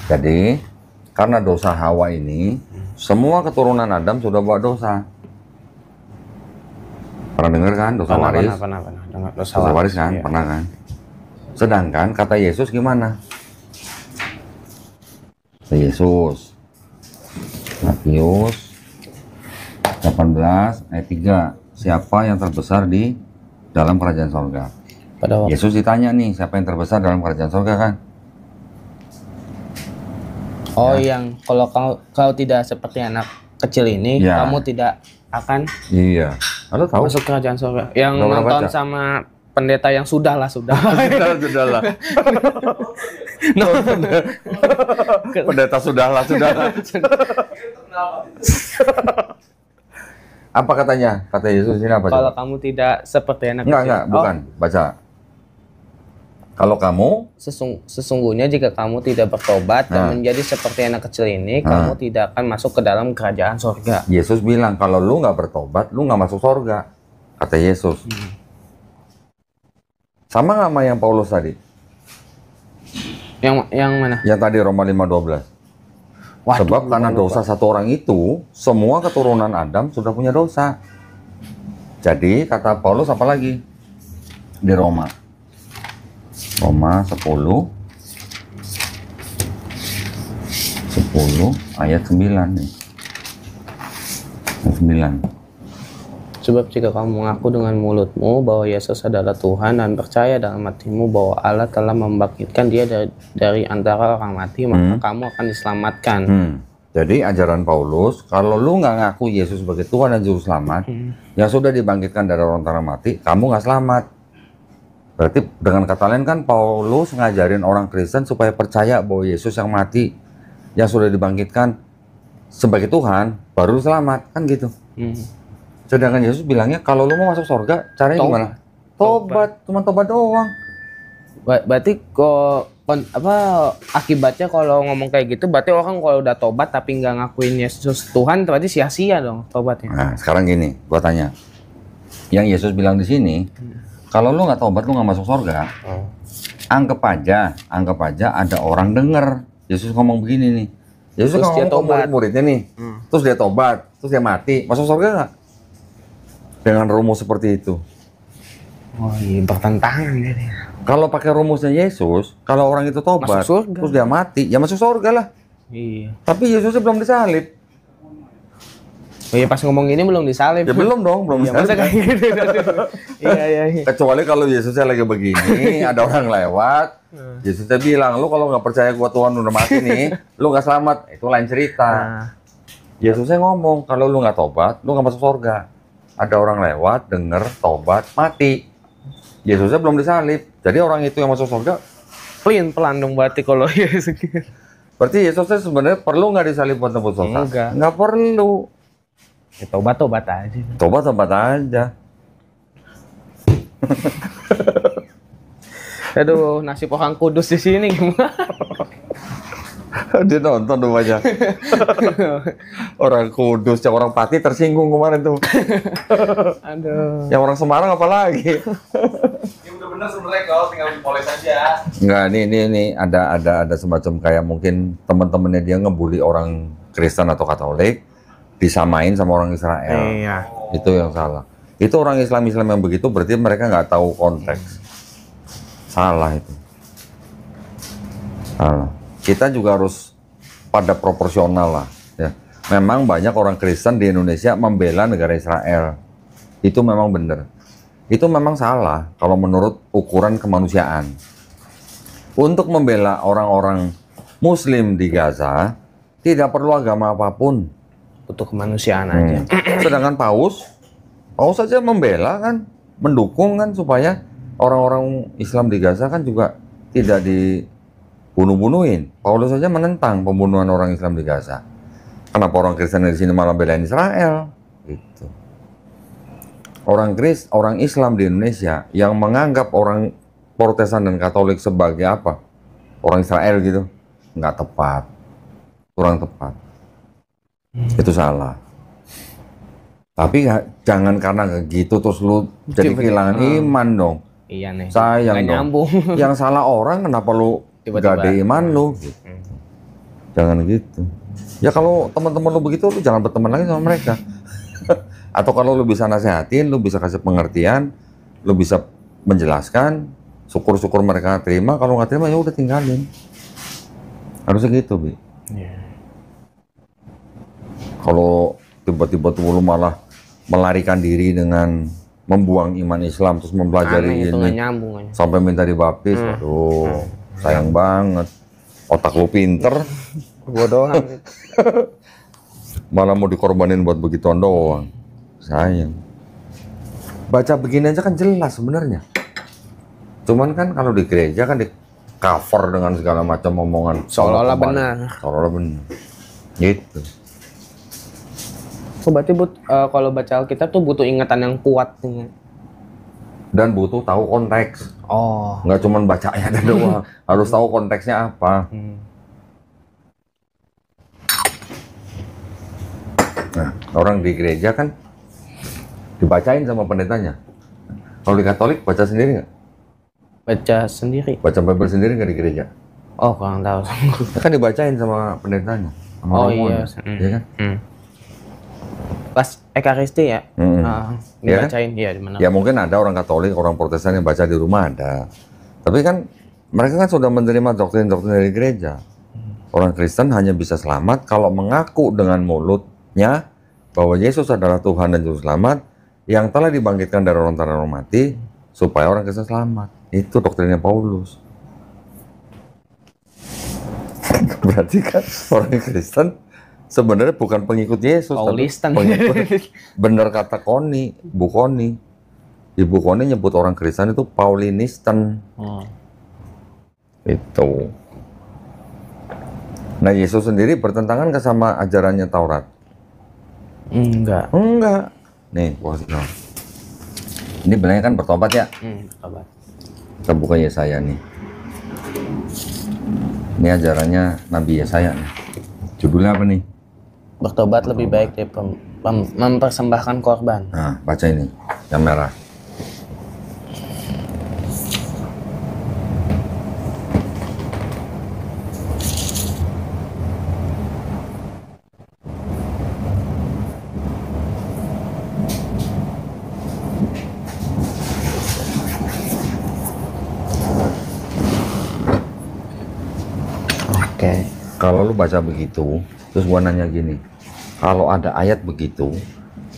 Jadi karena dosa Hawa ini, semua keturunan Adam sudah buat dosa. Pernah dengar kan dosa waris? Pernah. Dengar dosa Dosa waris kan, iya. pernah kan? Sedangkan kata Yesus gimana? Kata Yesus, Matius 18 ayat 3, siapa yang terbesar di dalam kerajaan surga? Pada waktu Yesus ditanya nih, siapa yang terbesar dalam kerajaan surga kan? yang kalau kau tidak seperti anak kecil ini, Ya. kamu tidak akan Iya. Lalu tahu? masuk kerajaan surga. Yang Nggak pernah nonton baca. sama pendeta yang sudah lah. Sudahlah. Pendeta sudahlah. Apa katanya? Kata Yesus ini apa? Kalau kamu tidak seperti anak Enggak, kecil. bukan. Baca. Kalau kamu Sesungguhnya jika kamu tidak bertobat dan menjadi seperti anak kecil ini, kamu tidak akan masuk ke dalam kerajaan sorga. Yesus bilang kalau lu nggak bertobat, lu nggak masuk surga. Kata Yesus. Sama nggak sama yang Paulus tadi? Yang mana? Yang tadi Roma 5:12. Waduh, Sebab karena dosa satu orang itu, semua keturunan Adam sudah punya dosa. Jadi kata Paulus apa lagi? Di Roma 10 ayat 9 nih. Ayat 9. Sebab jika kamu mengaku dengan mulutmu bahwa Yesus adalah Tuhan dan percaya dalam hatimu bahwa Allah telah membangkitkan dia dari antara orang mati, maka kamu akan diselamatkan. Jadi ajaran Paulus, kalau lu nggak ngaku Yesus sebagai Tuhan dan Juru Selamat, yang sudah dibangkitkan dari orang mati, kamu nggak selamat. Berarti dengan kata lain kan Paulus ngajarin orang Kristen supaya percaya bahwa Yesus yang mati, yang sudah dibangkitkan sebagai Tuhan, baru lu selamat, kan gitu. Sedangkan Yesus bilangnya kalau lu mau masuk surga, caranya gimana? Tobat, cuma tobat doang. Berarti kok akibatnya kalau ngomong kayak gitu, berarti orang kalau udah tobat tapi nggak ngakuin Yesus Tuhan, berarti sia-sia dong tobatnya. Nah, sekarang gini, gua tanya. Yang Yesus bilang di sini, kalau lu nggak tobat, lu nggak masuk surga. Anggap aja ada orang denger Yesus ngomong begini nih. Yesus Terus dia ngomong ke tobat. murid-muridnya nih, terus dia tobat, terus dia mati, masuk surga nggak? Dengan rumus seperti itu. Oh iya, bertentangan ini. Kalau pakai rumusnya Yesus, kalau orang itu tobat, Masuk surga. terus dia mati, ya masuk surga lah. Iya. Tapi Yesusnya belum disalib. Oh iya, pas ngomong ini belum disalib. Ya belum dong, belum Iya, masa disalib. kayak gitu. Iya. Kecuali kalau Yesusnya lagi begini, ada orang lewat, Yesusnya bilang, lu kalau nggak percaya gua Tuhan udah mati nih, lu nggak selamat. Itu lain cerita. Yesusnya ngomong, kalau lu nggak tobat, lu nggak masuk surga. Ada orang lewat, denger, tobat, mati. Yesusnya belum disalib. Jadi orang itu yang masuk surga. Pelan dong berarti kalau Yesus. Berarti Yesusnya sebenarnya perlu nggak disalib buat tembus dosa? Enggak. Nggak perlu. Ya, tobat aja. Tobat aja. Aduh, nasib orang kudus di sini gimana? Dia nonton rupanya. Orang Kudus, yang orang Pati tersinggung kemarin tuh. Aduh. Yang orang Semarang apalagi? Ini udah bener sebenarnya kalau tinggal dipoles aja. Enggak, ini ada semacam kayak mungkin teman-temannya dia ngebully orang Kristen atau Katolik, disamain sama orang Israel. Iya. Itu yang salah. Itu orang Islam yang begitu berarti mereka nggak tahu konteks. Salah itu. Salah. Kita juga harus pada proporsional lah. Ya. Memang banyak orang Kristen di Indonesia membela negara Israel. Itu memang benar. Itu memang salah kalau menurut ukuran kemanusiaan. Untuk membela orang-orang Muslim di Gaza, tidak perlu agama apapun. Untuk kemanusiaan aja. Sedangkan Paus saja membela kan, mendukung kan supaya orang-orang Islam di Gaza kan juga tidak dibunuh-bunuhin. Paulus saja menentang pembunuhan orang Islam di Gaza. Kenapa orang Kristen di sini malah belain Israel? Gitu. Orang Islam di Indonesia yang menganggap orang Protestan dan Katolik sebagai apa? Orang Israel gitu, nggak tepat, kurang tepat. Itu salah. Tapi jangan karena gitu terus lu jadi kehilangan iman dong. Iya nih. Sayang Nggak dong. nyambung. Yang salah orang kenapa lu Tiba-tiba. gak ada iman lu? Gitu. Jangan gitu. Ya kalau teman-teman lu begitu, lu jangan berteman lagi sama mereka. Atau kalau lu bisa nasehatin, lu bisa kasih pengertian, lu bisa menjelaskan, syukur-syukur mereka terima. Kalau nggak terima ya udah tinggalin. Harusnya gitu, Bi. Iya. Kalau tiba-tiba tuh lu malah melarikan diri dengan membuang iman Islam terus mempelajari Aneh, itu nggak ini nyambung aja. sampai minta dibaptis, waduh, sayang banget. Otak lu pinter, Bodohan. malah mau dikorbanin buat begituan doang. Sayang. Baca begini aja kan jelas sebenarnya. Cuman kan kalau di gereja kan di cover dengan segala macam omongan Seolah-olah benar. Seolah-olah benar. Gitu. So, berarti kalau baca Alkitab tuh butuh ingatan yang kuat nih. Dan butuh tahu konteks. Oh. Nggak cuma baca ayat doang, harus tahu konteksnya apa. Nah, orang di gereja kan dibacain sama pendetanya. Kalau di Katolik baca sendiri nggak? Baca sendiri. Baca Bible sendiri nggak di gereja? Oh, kurang tahu. Ya kan dibacain sama pendetanya. Sama Oh romonya. iya. Iya kan? Pas Ekaristi ya? Iya kan? Dibacain, iya di mana? Ya mungkin ada orang Katolik, orang Protestan yang baca di rumah ada. Tapi kan mereka kan sudah menerima doktrin-doktrin dari gereja. Orang Kristen hanya bisa selamat kalau mengaku dengan mulutnya bahwa Yesus adalah Tuhan dan Juru Selamat yang telah dibangkitkan dari orang mati supaya orang Kristen selamat. Itu doktrinnya Paulus. Berarti kan orang Kristen sebenarnya bukan pengikut Yesus, Paulisten. tapi pengikut. Bener kata Koni, Bu Koni. Ibu Koni nyebut orang Kristen itu Paulinisten. Itu. Nah, Yesus sendiri bertentangan ke sama ajarannya Taurat? Enggak. Enggak. Nih, gua kasih tahu. Ini bilangnya kan bertobat ya? Bertobat. Kita buka Yesaya nih. Ini ajarannya Nabi Yesaya nih. Judulnya apa nih? Bertobat lebih baik dari mempersembahkan korban. Nah, baca ini, yang merah. Oke. Kalau lu baca begitu, terus gua nanya gini, kalau ada ayat begitu,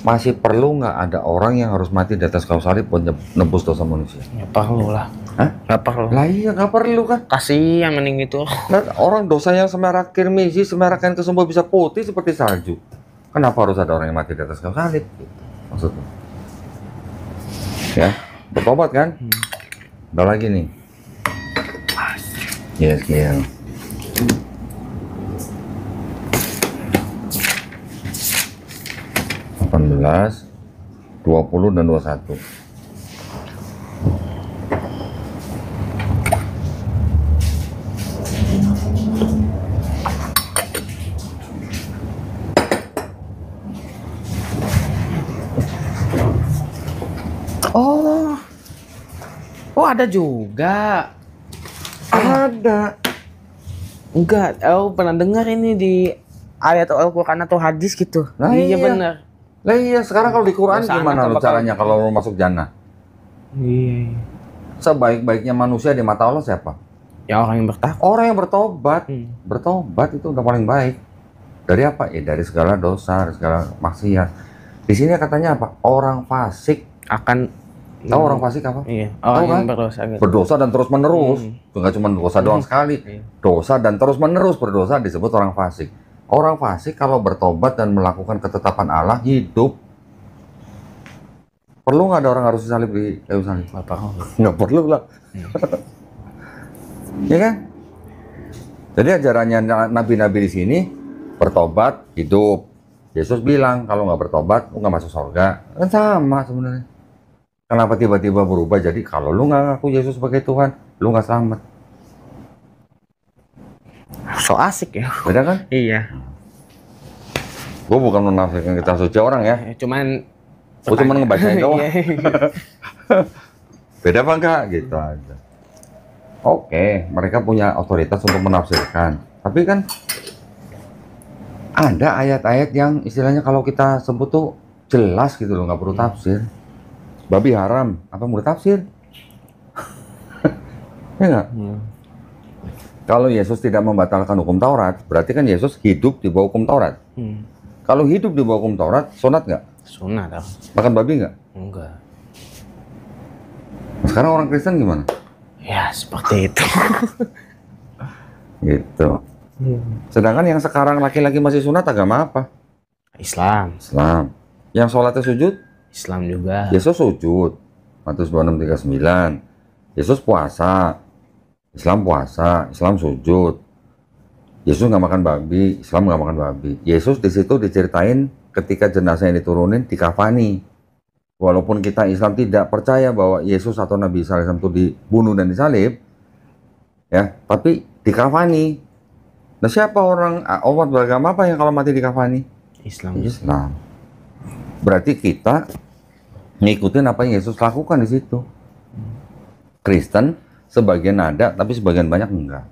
masih perlu nggak ada orang yang harus mati di atas kayu salib buat nebus dosa manusia? Ya perlu lah. Hah? Nggak perlu. Lah iya, nggak perlu kan? Kasihan mending itu. Nah, orang dosa yang semerak kirmisi, semerak yang kesembuh bisa putih seperti salju. Kenapa harus ada orang yang mati di atas kayu salib? Maksudnya. Ya, bertobat kan? Ada lagi nih. Yes, yes. Belas, 20 dan 21. Oh ada juga. Ada. Enggak, aku pernah dengar ini di ayat Al-Quran atau hadis gitu. Nah, iya iya. benar. Lah iya, sekarang kalau di Quran Dosa gimana anak lu apa caranya kalau lu masuk jannah? Iya. Sebaik-baiknya manusia di mata Allah siapa? Ya orang yang bertakwa. Orang yang bertobat. Bertobat itu udah paling baik. Dari apa? Ya dari segala dosa, dari segala maksiat. Di sini katanya apa? Orang fasik. Akan Tahu orang fasik apa? Iya, Tahu orang yang kan? berdosa gitu. Berdosa dan terus menerus. Bukan cuma dosa doang sekali. Dosa dan terus menerus berdosa disebut orang fasik. Orang fasik kalau bertobat dan melakukan ketetapan Allah hidup. Perlu nggak ada orang harus disalib di kayu salib? Nggak perlu lah. Ya kan? Jadi ajarannya nabi-nabi di sini bertobat hidup. Yesus bilang kalau nggak bertobat lu nggak masuk surga. Kan sama sebenarnya. Kenapa tiba-tiba berubah jadi kalau lu nggak ngaku Yesus sebagai Tuhan, lu nggak selamat. So asik ya. Beda kan? Iya. Gue bukan menafsirkan kitab suci orang ya. Cuman Gue cuma ngebacain doang. Iya. Beda apa enggak? Gitu aja. Oke, mereka punya otoritas untuk menafsirkan. Tapi kan ada ayat-ayat yang istilahnya kalau kita sebut tuh jelas gitu loh, nggak perlu tafsir. Babi haram, apa mau tafsir? Ya nggak? Kalau Yesus tidak membatalkan hukum Taurat, berarti kan Yesus hidup di bawah hukum Taurat. Kalau hidup di bawah hukum Taurat, sunat nggak? Sunat. Makan babi nggak? Enggak. Sekarang orang Kristen gimana? Ya seperti itu. Gitu. Sedangkan yang sekarang laki-laki masih sunat agama apa? Islam. Islam. Yang sholatnya sujud? Islam juga. Yesus sujud. Matius 26:39. Yesus puasa, Islam puasa, Islam sujud. Yesus nggak makan babi, Islam nggak makan babi. Yesus di situ diceritain ketika jenazahnya diturunin dikafani. Walaupun kita Islam tidak percaya bahwa Yesus atau Nabi Isa alaihissalam itu dibunuh dan disalib, ya, tapi dikafani. Nah, siapa orang umat beragama apa yang kalau mati dikafani? Islam. Islam. Berarti kita ngikutin apa yang Yesus lakukan di situ. Kristen sebagian ada, tapi sebagian banyak enggak.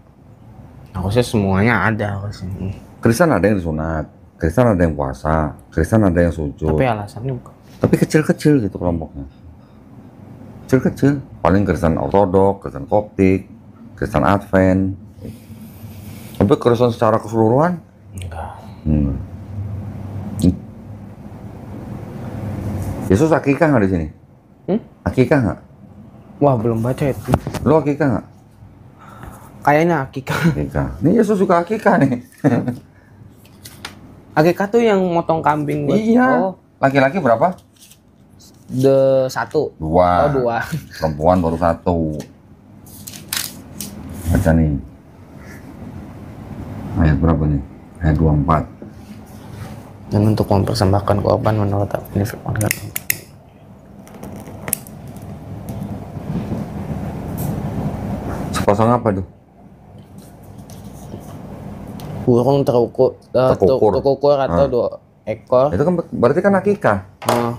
Aku sih semuanya ada aku sih. Kristen ada yang disunat, Kristen ada yang puasa, Kristen ada yang sujud. Tapi alasannya bukan. Tapi kecil-kecil gitu kelompoknya. Kecil-kecil. Paling Kristen Ortodok, Kristen Koptik, Kristen Advent. Tapi Kristen secara keseluruhan? Enggak. Yesus akikah nggak di sini? Akikah nggak? Wah, belum baca itu. Lo akikah nggak? Kayaknya akikah. Akikah. Ini Yesus juga akikah nih. Akikah tuh yang motong kambing buat. Iya. Oh, Laki-laki berapa? satu. Dua. Oh, 2. Perempuan baru 1. Baca nih. Ayat berapa nih? Ayat 24. Dan untuk mempersembahkan korban menurut ini firman kan. Sepasang apa tuh? Burung terukur, Terkukur. atau 2 ekor. Itu kan berarti kan akikah. Oh.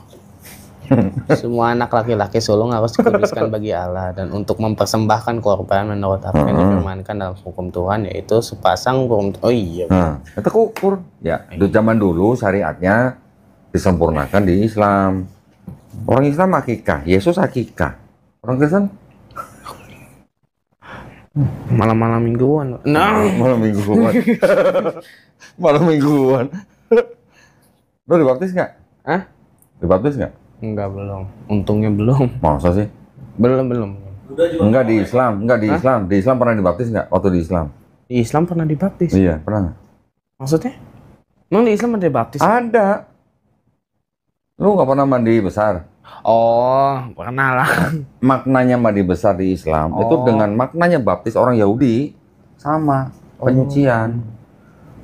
Semua anak laki-laki sulung harus dikuduskan bagi Allah, dan untuk mempersembahkan korban menurut apa yang difirmankan dalam hukum Tuhan, yaitu sepasang burung. Oh iya. Nah, itu kukur. Ya, di zaman dulu syariatnya disempurnakan di Islam. Orang Islam akikah, Yesus akikah. Orang Kristen Malam-malam mingguan. Nah, malam mingguan. Malam mingguan. Lo dibaptis nggak? Hah? Dibaptis nggak? Enggak, belum. Untungnya belum. Masa sih? Belum. Enggak di Islam, enggak di Islam. Di Islam pernah dibaptis nggak? Waktu di Islam? Di Islam pernah dibaptis. Iya, pernah nggak? Maksudnya? Emang di Islam ada dibaptis? Ada. Lu nggak pernah mandi besar? Oh, pernah lah. Maknanya mandi besar di Islam itu dengan maknanya baptis orang Yahudi sama, penyucian.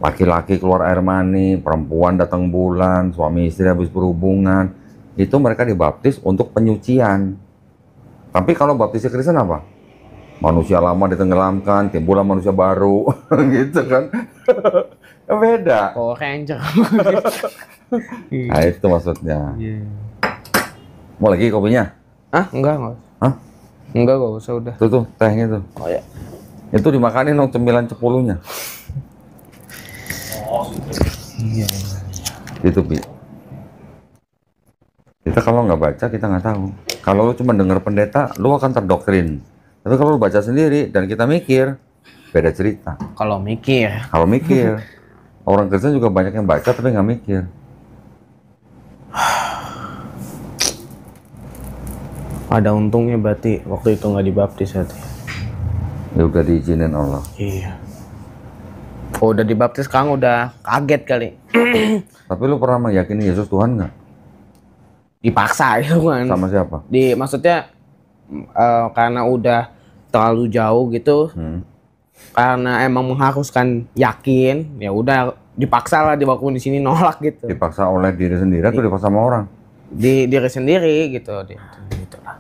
Laki-laki keluar air mani, perempuan datang bulan, suami istri habis berhubungan, itu mereka dibaptis untuk penyucian. Tapi kalau baptisnya Kristen apa? Manusia lama ditenggelamkan, timbullah manusia baru, gitu kan? Beda. Oh, ranger. Nah, itu maksudnya. Iya. Mau lagi kopinya? Ah, enggak. Hah? Enggak usah udah. Tuh, tehnya tuh. Oh ya. Itu dimakanin dong cemilan cepulunya. Iya. Itu, Bi. Kita kalau nggak baca, kita nggak tahu. Kalau lu cuma dengar pendeta, lu akan terdoktrin. Tapi kalau lu baca sendiri dan kita mikir, beda cerita. Kalau mikir. Kalau mikir, orang Kristen juga banyak yang baca tapi nggak mikir. Ada untungnya berarti waktu itu nggak dibaptis berarti. Ya udah diizinin Allah. Iya. Oh, udah dibaptis sekarang udah kaget kali. Tapi lu pernah meyakini Yesus Tuhan nggak? Dipaksa itu kan. Sama siapa? Maksudnya karena udah terlalu jauh gitu. Karena emang mengharuskan yakin, ya udah dipaksa lah dibawa di sini, nolak gitu. Dipaksa oleh diri sendiri atau dipaksa sama orang? Di diri sendiri gitu. Gitu lah.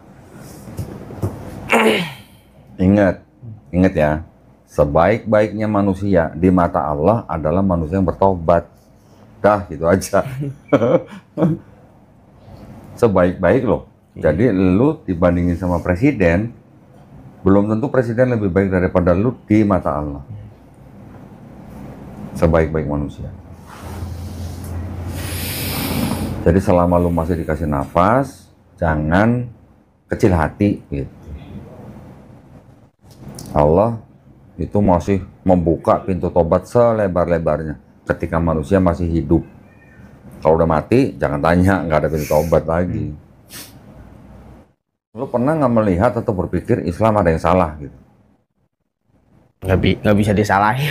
Ingat ya, sebaik-baiknya manusia di mata Allah adalah manusia yang bertobat. Dah, gitu aja. Sebaik-baik loh. Jadi lu dibandingin sama presiden, belum tentu presiden lebih baik daripada lu di mata Allah. Sebaik-baik manusia. Jadi selama lu masih dikasih nafas, jangan kecil hati gitu. Allah itu masih membuka pintu tobat selebar-lebarnya ketika manusia masih hidup. Kalau udah mati, jangan tanya, nggak ada pintu tobat lagi. Lu pernah nggak melihat atau berpikir Islam ada yang salah gitu? Nggak bisa disalahin.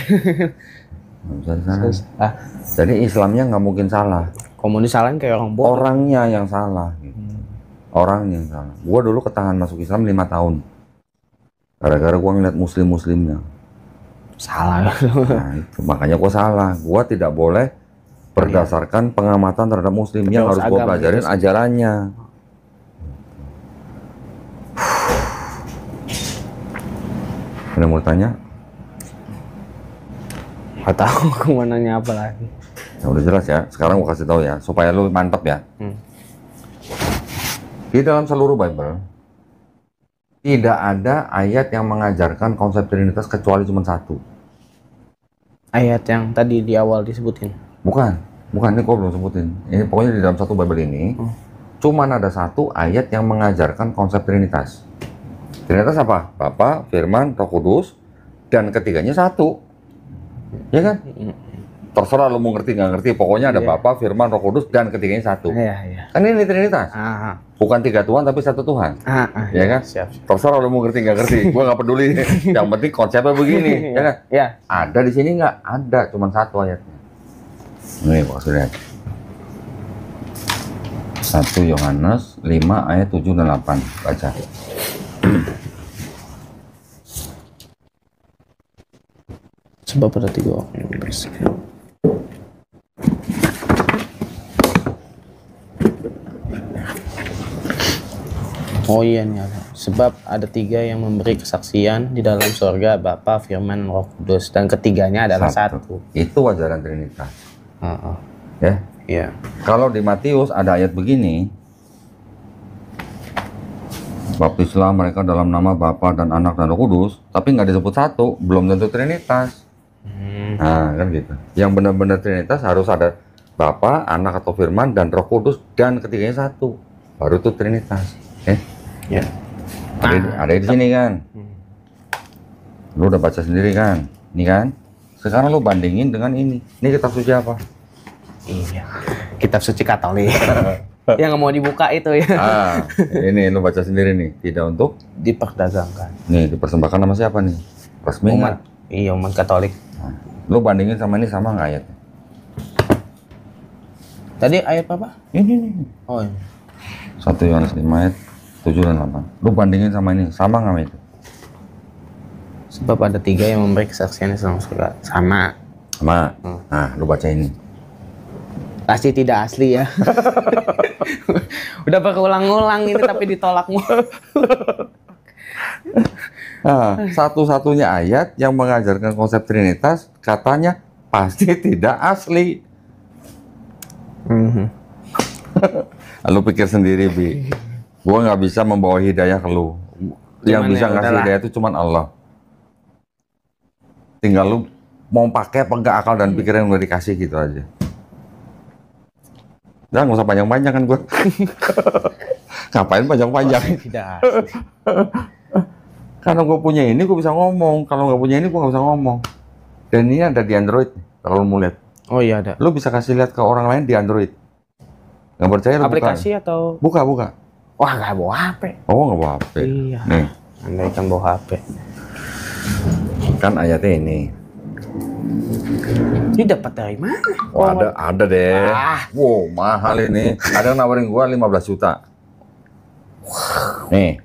Nggak bisa disalahin. Jadi Islamnya nggak mungkin salah. Komunis salahin kayak orang bodoh. Orangnya yang salah gitu. Orangnya yang salah. Gua dulu ketahan masuk Islam 5 tahun. Gara-gara gua ngeliat muslimnya. Salah. Nah, itu makanya gua salah. Gua tidak boleh berdasarkan pengamatan terhadap muslim, yang harus gua pelajarin ajarannya. Ada mau tanya? Nggak tahu aku mau nanya apa lagi. Ya udah jelas ya. Sekarang gua kasih tahu ya, supaya lu mantep ya. Di dalam seluruh Bible tidak ada ayat yang mengajarkan konsep Trinitas kecuali cuma satu. Ayat yang tadi di awal disebutin. Bukan ini gua belum sebutin. Ini pokoknya di dalam satu Bible ini cuman ada satu ayat yang mengajarkan konsep Trinitas. Trinitas apa? Bapa, Firman, Roh Kudus, dan ketiganya satu. Ya kan? Terserah lu mau ngerti nggak ngerti, pokoknya ada Bapa, Firman, Roh Kudus, dan ketiganya satu. Iya. Kan ini Trinitas. Bukan tiga Tuhan tapi satu Tuhan. Ya kan? Siap. Terserah lu mau ngerti nggak ngerti, gua nggak peduli. Yang penting konsepnya begini, ya kan? Iya. Ada di sini nggak? Ada, cuma satu ayatnya. Nih maksudnya 1 Yohanes 5 ayat 7 dan 8. Baca. Sebab ada 3 orang yang bersih. Oh iya nih ada. Sebab ada 3 yang memberi kesaksian di dalam surga, Bapa, Firman, Roh Kudus, dan ketiganya adalah satu. Itu ajaran Trinitas. Ya. Iya. Kalau di Matius ada ayat begini, baptislah mereka dalam nama Bapa dan Anak dan Roh Kudus, tapi nggak disebut satu, belum tentu Trinitas. Nah kan gitu. Yang benar-benar Trinitas harus ada Bapa, Anak atau Firman, dan Roh Kudus, dan ketiganya satu, baru itu Trinitas. Ya. Ada di sini kan. Lu udah baca sendiri kan, ini kan. Sekarang lu bandingin dengan ini. Ini kitab suci apa? Iya. Kitab suci Katolik. Yang nggak mau dibuka itu ya. Ini lu baca sendiri nih. Tidak untuk diperdagangkan. Nih dipersembahkan sama siapa nih? Resmi umat. Iya, umat Katolik. Nah, lu bandingin sama ini, sama nggak ayatnya? Tadi ayat apa? Ini. Oh ini. 1 Yohanes 5 ayat 7 dan 8. Lu bandingin sama ini, sama nggak itu? Sebab ada 3 yang memberi kesaksian di dalam surga. Sama. Nah, lu baca ini. Pasti tidak asli ya. Udah berulang-ulang ini tapi ditolak mulu. Nah, satu-satunya ayat yang mengajarkan konsep Trinitas katanya pasti tidak asli. Lu pikir sendiri, Bi. Gua nggak bisa membawa hidayah ke lu. Yang bisa ngasih hidayah itu cuma Allah. Tinggal lu mau pakai apa enggak akal dan pikiran yang udah dikasih gitu aja. Udah nggak usah panjang-panjang kan gua. Ngapain panjang-panjang? Tidak asli. Karena gue punya ini, gue bisa ngomong. Kalau nggak punya ini, gue nggak bisa ngomong. Dan ini ada di Android. Kalau lu mau lihat. Oh iya ada. Lu bisa kasih lihat ke orang lain di Android. Nggak percaya lu aplikasi buka. Atau? Buka. Wah nggak bawa HP. Oh nggak bawa HP. Iya. Nih. Andai kan bawa HP. Kan ayatnya ini. Ini dapat dari mana? Oh, ada deh. Wow mahal ini. Ada yang nawarin gua 15 juta. Nih.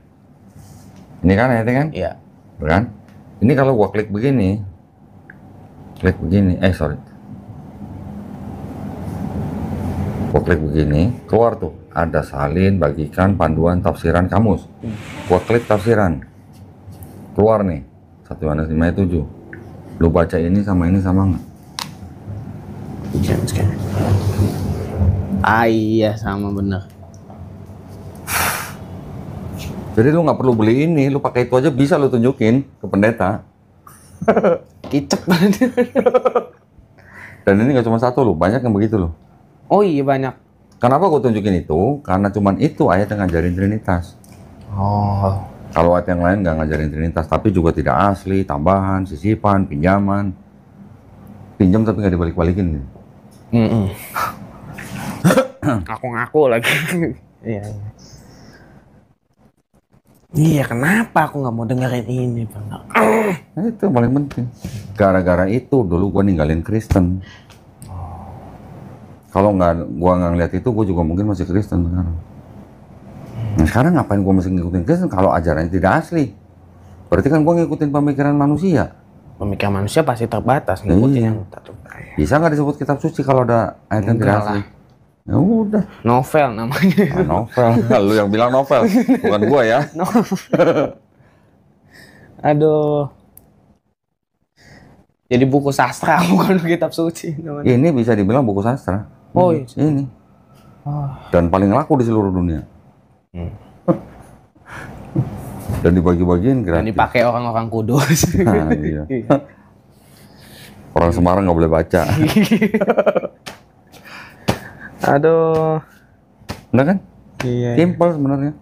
Ini kan ayatnya kan? Iya. Kan? Ini kalau gua klik begini. Gua klik begini, keluar tuh. Ada salin, bagikan, panduan, tafsiran, kamus. Gua klik tafsiran. Keluar nih. 1 Yohanes 5 ayat 7. Lu baca ini sama nggak? Iya sama bener. Jadi lu nggak perlu beli ini, lu pakai itu aja bisa lu tunjukin ke pendeta. Kicep banget. Dan ini nggak cuma satu lu, banyak yang begitu loh. Oh iya banyak. Kenapa gue tunjukin itu? Karena cuman itu ayat yang ngajarin Trinitas. Oh. Kalau ayat yang lain nggak ngajarin Trinitas, tapi juga tidak asli, tambahan, sisipan, pinjaman. Pinjam tapi nggak dibalik-balikin. Aku ngaku lagi. Iya. Iya, kenapa aku nggak mau dengerin ini, Bang? Nah, itu yang paling penting. Gara-gara itu dulu gue ninggalin Kristen. Kalau gua nggak ngeliat itu, gue juga mungkin masih Kristen sekarang. Nah, sekarang ngapain gue masih ngikutin Kristen kalau ajarannya tidak asli? Berarti kan gua ngikutin pemikiran manusia. Pemikiran manusia pasti terbatas ngikutin yang tak percaya. Bisa nggak disebut kitab suci kalau ada ayat yang tidak asli? Ya udah. Novel namanya. Nah, novel. Lu yang bilang novel, bukan gua ya. Aduh. Jadi buku sastra bukan kitab suci namanya. Ini bisa dibilang buku sastra. Oh, iya. Ini. Dan paling laku di seluruh dunia. Dan dibagi-bagiin gratis. Dan dipakai orang-orang kudus. Nah, iya. Orang Semarang nggak boleh baca. Aduh. Udah kan? Iya. Simple sebenarnya.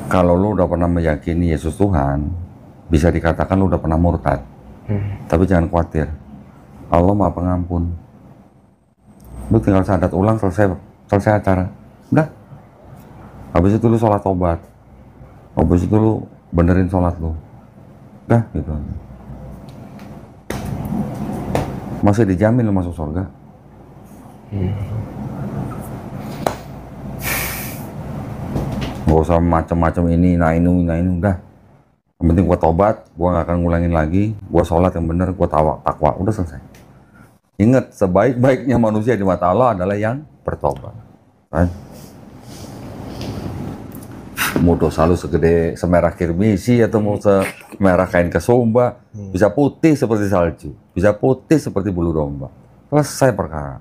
Kalau lu udah pernah meyakini Yesus Tuhan, bisa dikatakan lu udah pernah murtad. Tapi jangan khawatir, Allah Maha Pengampun. Lu tinggal syahadat ulang, selesai acara. Udah. Habis itu lu sholat tobat. Habis itu lu benerin sholat lu. Udah gitu. Masih dijamin lu masuk surga. Gak usah macam-macam ini, nah ini, udah. Yang penting gua tobat, gua gak akan ngulangin lagi. Gua sholat yang bener, gua takwa, udah selesai. Ingat, sebaik-baiknya manusia di mata Allah adalah yang bertobat. Kan? Mau dosa lu segede semerah kirmisi atau mau semerah kain kesumba, bisa putih seperti salju, bisa putih seperti bulu domba. Selesai perkara.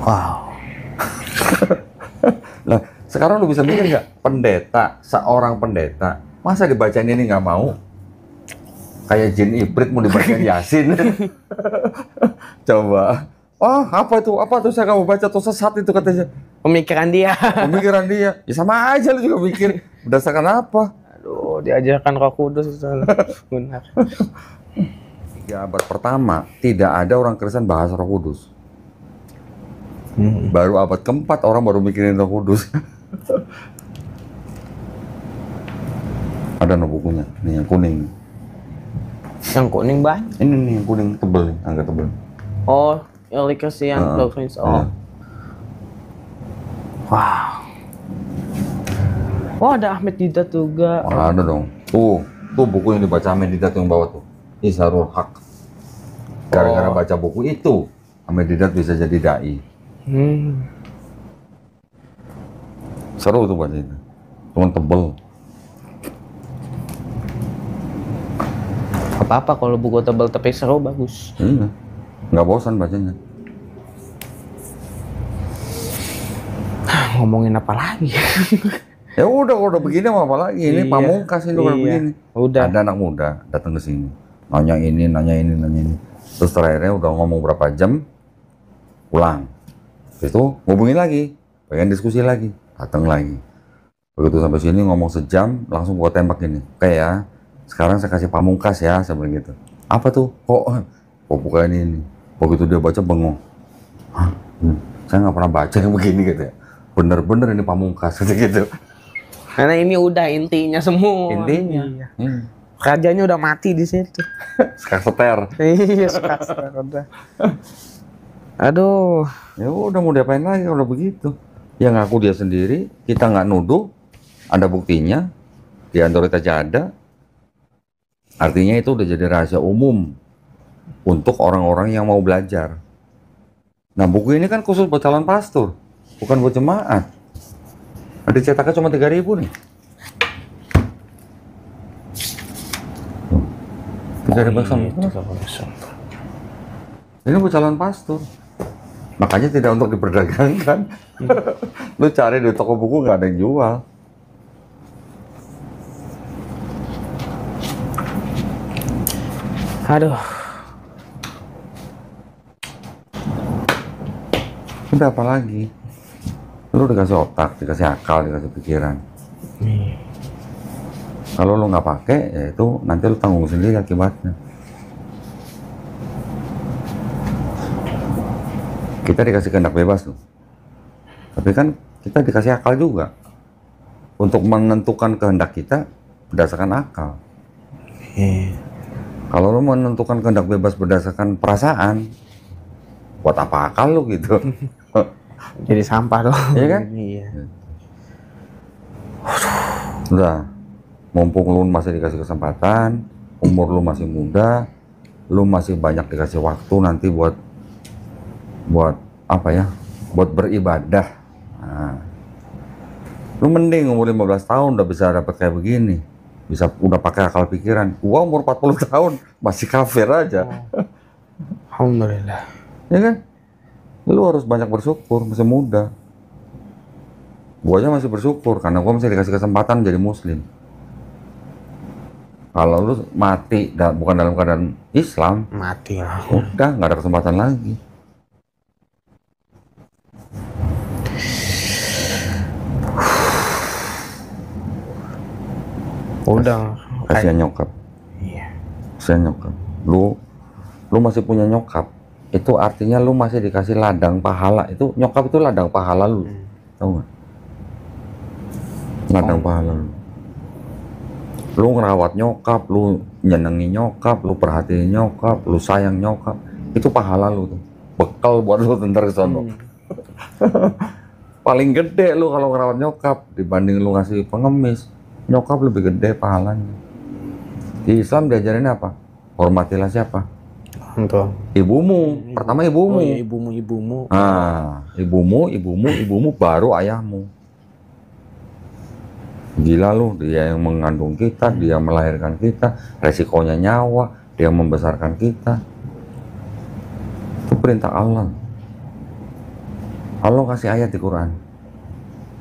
Wow. Nah, sekarang lu bisa mikir nggak, pendeta, seorang pendeta, masa dibacain ini nggak mau? Kayak jin ibrit mau dibacain Yasin. Coba. Oh, apa tuh saya kamu baca tuh sesat itu katanya. Pemikiran dia. Pemikiran dia. Ya sama aja lu juga mikir. Berdasarkan apa? Aduh, diajarkan Roh Kudus benar. 3 abad pertama tidak ada orang Kristen bahas Roh Kudus. Baru abad keempat orang baru mikirin Roh Kudus. Ada no bukunya, nih yang kuning. Yang kuning banyak. Ini nih yang kuning tebel nih, agak tebel. Oh, Early Christian Doctrines. Oh. Wow. Oh, ada Ahmed Didat juga. Ada dong. Tuh buku yang dibaca Ahmed Didat yang bawah tuh. Izharul Haq. Gara-gara baca buku itu, Ahmed Didat bisa jadi dai. Seru tuh baca itu. Cuman tebel. Apa-apa kalau buku tebal tapi seru bagus. Iya. Nggak bosan bacanya. Ngomongin apa lagi? Ya udah, kalau udah begini mau apa lagi? Ini pamungkas ini kalau begini. Udah. Ada anak muda datang ke sini. Nanya ini. Terus terakhirnya udah ngomong berapa jam, pulang. Itu ngubungin lagi, pengen diskusi lagi, datang lagi. Begitu sampai sini ngomong sejam, langsung gua tembak ini. Oke ya, sekarang saya kasih pamungkas ya, saya bilang gitu. Apa tuh? Kok bukan ini? Begitu dia baca bengong. Hah? Saya nggak pernah baca yang begini gitu ya. Bener-bener ini pamungkas gitu. Karena ini udah intinya semua. Intinya. Iya. Rajanya udah mati di situ. Skakseter. Iya, skakseter udah. Aduh. Ya udah mau diapain lagi kalau begitu? Ya ngaku dia sendiri, kita nggak nuduh, ada buktinya, di Android aja ada. Artinya itu udah jadi rahasia umum untuk orang-orang yang mau belajar. Nah buku ini kan khusus buat calon pastor, bukan buat jemaat. Ada cetaknya cuma 3.000 nih. 3.000 Ini buat calon pastor. Makanya tidak untuk diperdagangkan. Lu cari di toko buku nggak ada yang jual. Aduh. Udah apa lagi? Lu dikasih otak, dikasih akal, dikasih pikiran. Kalau lu nggak pakai, ya itu nanti lu tanggung sendiri akibatnya. Kita dikasih kehendak bebas tuh. Tapi kan kita dikasih akal juga. untuk menentukan kehendak kita berdasarkan akal. Kalau lu menentukan kehendak bebas berdasarkan perasaan, buat apa akal lu gitu? Jadi sampah dong. Iya kan? Iya. Udah, mumpung lu masih dikasih kesempatan, umur lu masih muda, lu masih banyak dikasih waktu nanti buat apa ya? Buat beribadah. Nah, lu mending umur 15 tahun udah bisa dapat kayak begini. Bisa udah pakai akal pikiran. Gua umur 40 tahun masih kafir aja. Alhamdulillah. Ya kan? Lu harus banyak bersyukur, masih muda. Gua aja masih bersyukur karena gua masih dikasih kesempatan jadi muslim. Kalau lu mati bukan dalam keadaan Islam, Mati lah. udah nggak ada kesempatan lagi. Udah. Kasihan nyokap. Iya. Kasihan nyokap. Lu masih punya nyokap. Itu artinya lu masih dikasih ladang pahala. Itu nyokap itu ladang pahala lu. Tahu nggak? Ladang pahala lu. Lu ngerawat nyokap, lu nyenengi nyokap, lu perhatiin nyokap, lu sayang nyokap. Itu pahala lu tuh. Bekal buat lu ntar ke sono. Paling gede lu kalau ngerawat nyokap dibanding lu ngasih pengemis. Nyokap lebih gede pahalanya. Di Islam diajarin apa? Hormatilah siapa? Untuk Ibumu. Pertama ibumu. Oh, iya, ibumu. Ah, ibumu baru ayahmu. Gila lu, dia yang mengandung kita, dia yang melahirkan kita, resikonya nyawa, dia yang membesarkan kita. Itu perintah Allah. Allah kasih ayat di Quran.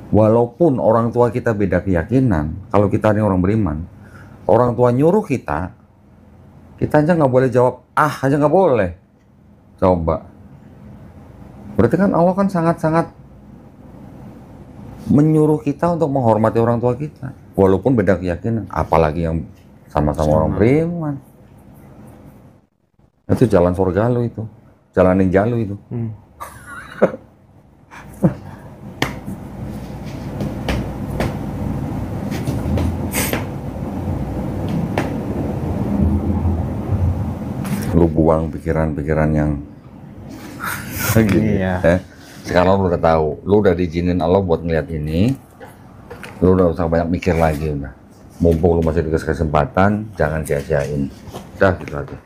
Walaupun orang tua kita beda keyakinan, kalau kita ini orang beriman, orang tua nyuruh kita aja nggak boleh jawab aja nggak boleh. Coba. Berarti kan Allah kan sangat-sangat menyuruh kita untuk menghormati orang tua kita, walaupun beda keyakinan, apalagi yang sama-sama orang beriman. Itu jalan surga lu itu, jalan ninja lu itu. Lu buang pikiran-pikiran yang gini. Iya. Sekarang lu udah tahu, lu udah diizinin Allah buat ngeliat ini, lu udah usah banyak mikir lagi udah. Mumpung lu masih dikasih kesempatan, jangan sia-siain. Udah gitu aja.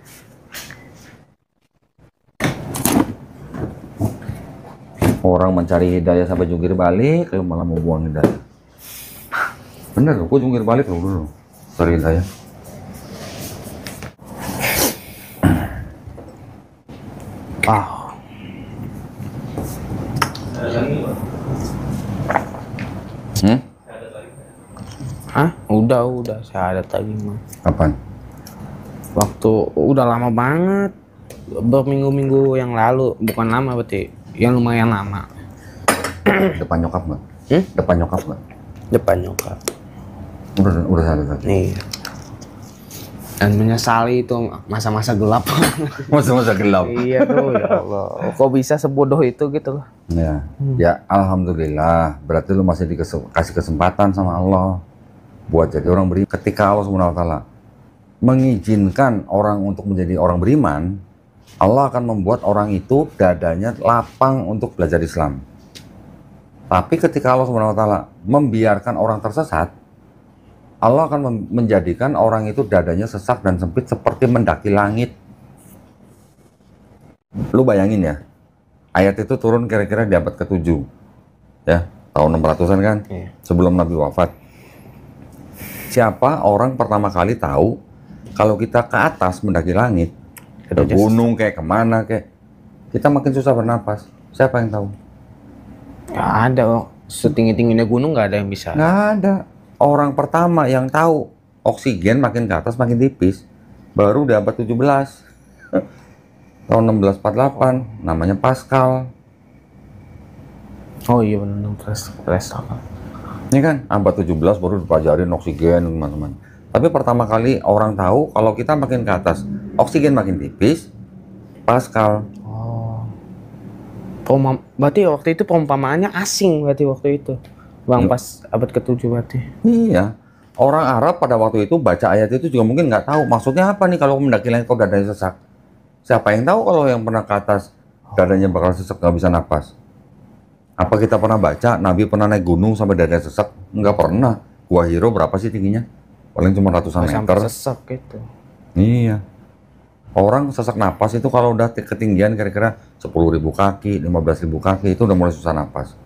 Orang mencari hidayah sampai jungkir balik, lu malah mau buang hidayah. Bener, gua jungkir balik lu dulu, cari hidayah. Hah? Udah syahadat lagi mah. Kapan? Waktu udah lama banget, berminggu-minggu yang lalu, bukan lama berarti, yang lumayan lama. Depan nyokap nggak? Depan nyokap nggak? Depan nyokap. Udah sadar. Iya. Dan menyesali itu masa-masa gelap. Masa-masa gelap. Iya tuh, ya Allah. Kok bisa sebodoh itu gitu loh. Ya, ya alhamdulillah. Berarti lu masih dikasih kesempatan sama Allah buat jadi orang beriman. Ketika Allah SWT mengizinkan orang untuk menjadi orang beriman, Allah akan membuat orang itu dadanya lapang untuk belajar Islam. Tapi ketika Allah SWT membiarkan orang tersesat, Allah akan menjadikan orang itu dadanya sesak dan sempit seperti mendaki langit. Lu bayangin ya, ayat itu turun kira-kira di abad ke-7, ya, tahun 600-an kan, sebelum Nabi wafat. Siapa orang pertama kali tahu kalau kita ke atas mendaki langit, ke gunung kayak kemana kayak, kita makin susah bernapas. Siapa yang tahu? Gak ada, setinggi-tingginya gunung gak ada yang bisa. Nggak ada. Orang pertama yang tahu oksigen makin ke atas makin tipis baru di abad 17 tahun 1648, namanya Pascal. Oh iya benar, Pascal. Ini kan abad 17 baru dipelajarin oksigen teman-teman. Tapi pertama kali orang tahu kalau kita makin ke atas oksigen makin tipis, Pascal. Oh. Berarti waktu itu perumpamaannya asing berarti waktu itu. Bang, pas abad ke-7 berarti. Iya. Orang Arab pada waktu itu baca ayat itu juga mungkin nggak tahu maksudnya apa nih kalau mendaki langit kok dadanya sesak. Siapa yang tahu kalau yang pernah ke atas dadanya bakal sesak nggak bisa napas? Apa kita pernah baca Nabi pernah naik gunung sampai dadanya sesak? Nggak pernah. Gua Hiro berapa sih tingginya? Paling cuma ratusan Sampai meter. sesak gitu. Iya. Orang sesak napas itu kalau udah ketinggian kira-kira 10.000 kaki, 15.000 kaki itu udah mulai susah napas.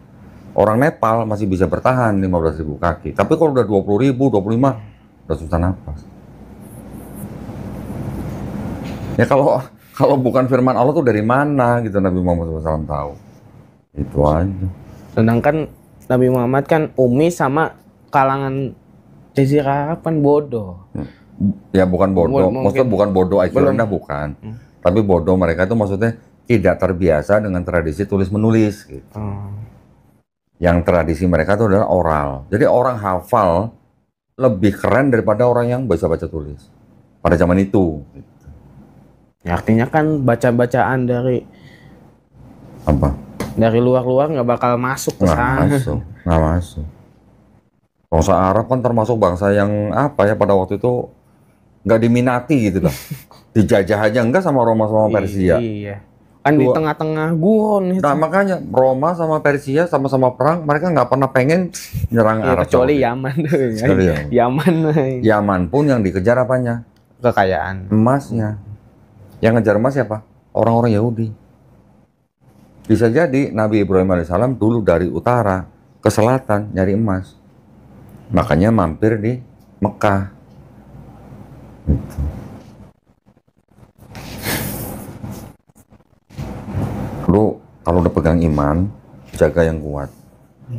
Orang Nepal masih bisa bertahan 15.000 kaki. Tapi kalau udah 20.000, 25, udah susah napas. Ya kalau bukan firman Allah tuh dari mana gitu Nabi Muhammad SAW tahu. Itu aja. Sedangkan Nabi Muhammad kan umi sama kalangan Jazirah Arab kan bodoh. Ya bukan bodoh, Mungkin. maksudnya bukan bodoh IQ Belum. rendah bukan. Tapi bodoh mereka itu maksudnya tidak terbiasa dengan tradisi tulis menulis gitu. Yang tradisi mereka itu adalah oral. Jadi orang hafal lebih keren daripada orang yang bisa baca tulis pada zaman itu. Ya, artinya kan baca-bacaan dari Apa? luar-luar nggak bakal masuk ke sana. Nggak masuk. Bangsa Arab kan termasuk bangsa yang apa ya pada waktu itu nggak diminati gitu loh. Dijajah aja enggak sama Roma sama Persia. Iya. Kan di tengah-tengah gurun itu. Nah makanya Roma sama Persia sama-sama perang, mereka nggak pernah pengen nyerang Ya, Arab. kecuali Saudi. Yaman tuh. Kecuali Yaman. Yaman Yaman pun yang dikejar apanya? kekayaan. Emasnya. Yang ngejar emas siapa? Orang-orang Yahudi. Bisa jadi Nabi Ibrahim alaihissalam dulu dari utara ke selatan nyari emas. Makanya mampir di Mekah. Gitu. Lu kalau udah pegang iman, jaga yang kuat.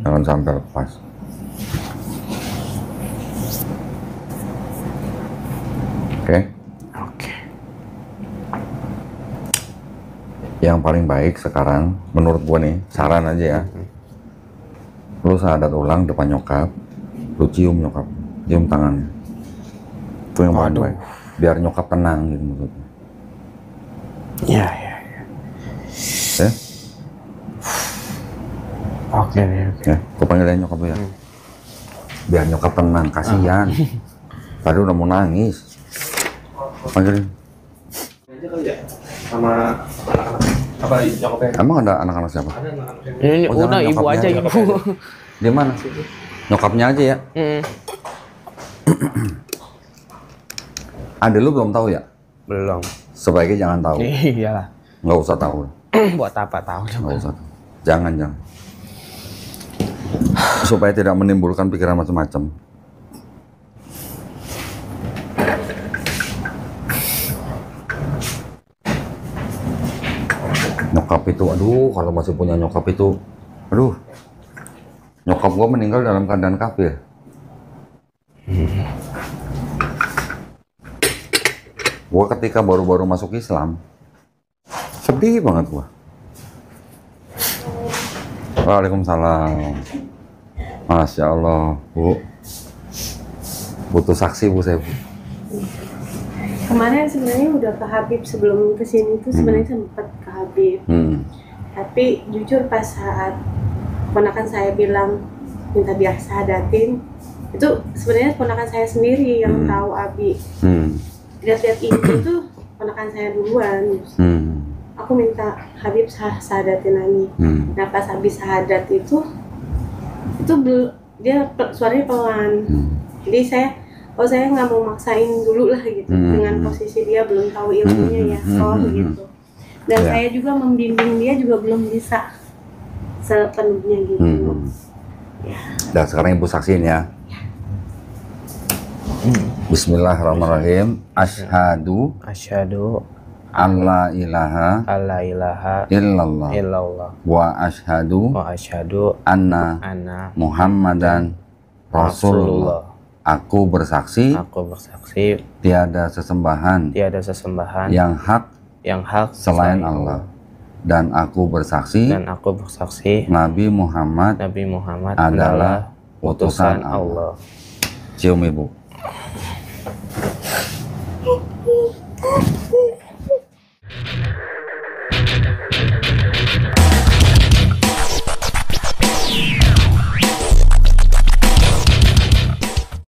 Jangan sampai lepas. Oke? Oke. Yang paling baik sekarang, menurut gue nih, saran aja ya. Lu sahadat ulang depan nyokap, lu cium nyokap, cium tangannya. Itu yang paling baik. Biar nyokap tenang gitu maksudnya. Ya. Ya? Oke. Ya, gue panggilin nyokap lu ya. Biar nyokap tenang, kasihan. Tadi udah mau nangis. Panggilin. Sama apa nyokapnya? Emang ada anak-anak siapa? Ini Oh, udah jangan ibu nyokapnya aja aja. ibu. Di mana? Nyokapnya aja ya. Adek lu belum tahu ya? Belum. Sebaiknya jangan tahu. Iyalah. Nggak usah tahu. Buat apa tahu Nggak coba. usah. Jangan. Supaya tidak menimbulkan pikiran macam-macam. Nyokap itu, aduh, kalau masih punya nyokap itu, aduh, nyokap gua meninggal dalam keadaan kafir. Gua ketika baru-baru masuk Islam, sedih banget gua. Waalaikumsalam. Masya Allah, Bu. Butuh saksi, Bu, saya, Bu. Kemarin sebenarnya udah ke Habib sebelum kesini tuh sebenarnya sempat ke Habib. Tapi jujur pas saat ponakan saya bilang minta biar sahadatin, itu sebenarnya ponakan saya sendiri yang tahu Abi. Lihat-lihat itu tuh ponakan saya duluan. Aku minta Habib sahadatin lagi. Nah pas habis sahadat itu dia suaranya pelan. Jadi saya nggak mau maksain dulu lah gitu dengan posisi dia belum tahu ilmunya ya gitu. Dan saya juga membimbing dia juga belum bisa sepenuhnya gitu. Ya. Dan sekarang Ibu saksiin ya. Bismillahirrahmanirrahim. Asyhadu an la ilaha alla ilaha illallah illallah wa asyhadu wa asyhadu anna anna Muhammadan Rasulullah. Aku bersaksi tiada sesembahan yang hak selain Allah. Dan aku bersaksi Nabi Muhammad adalah utusan Allah. Cium Ibu.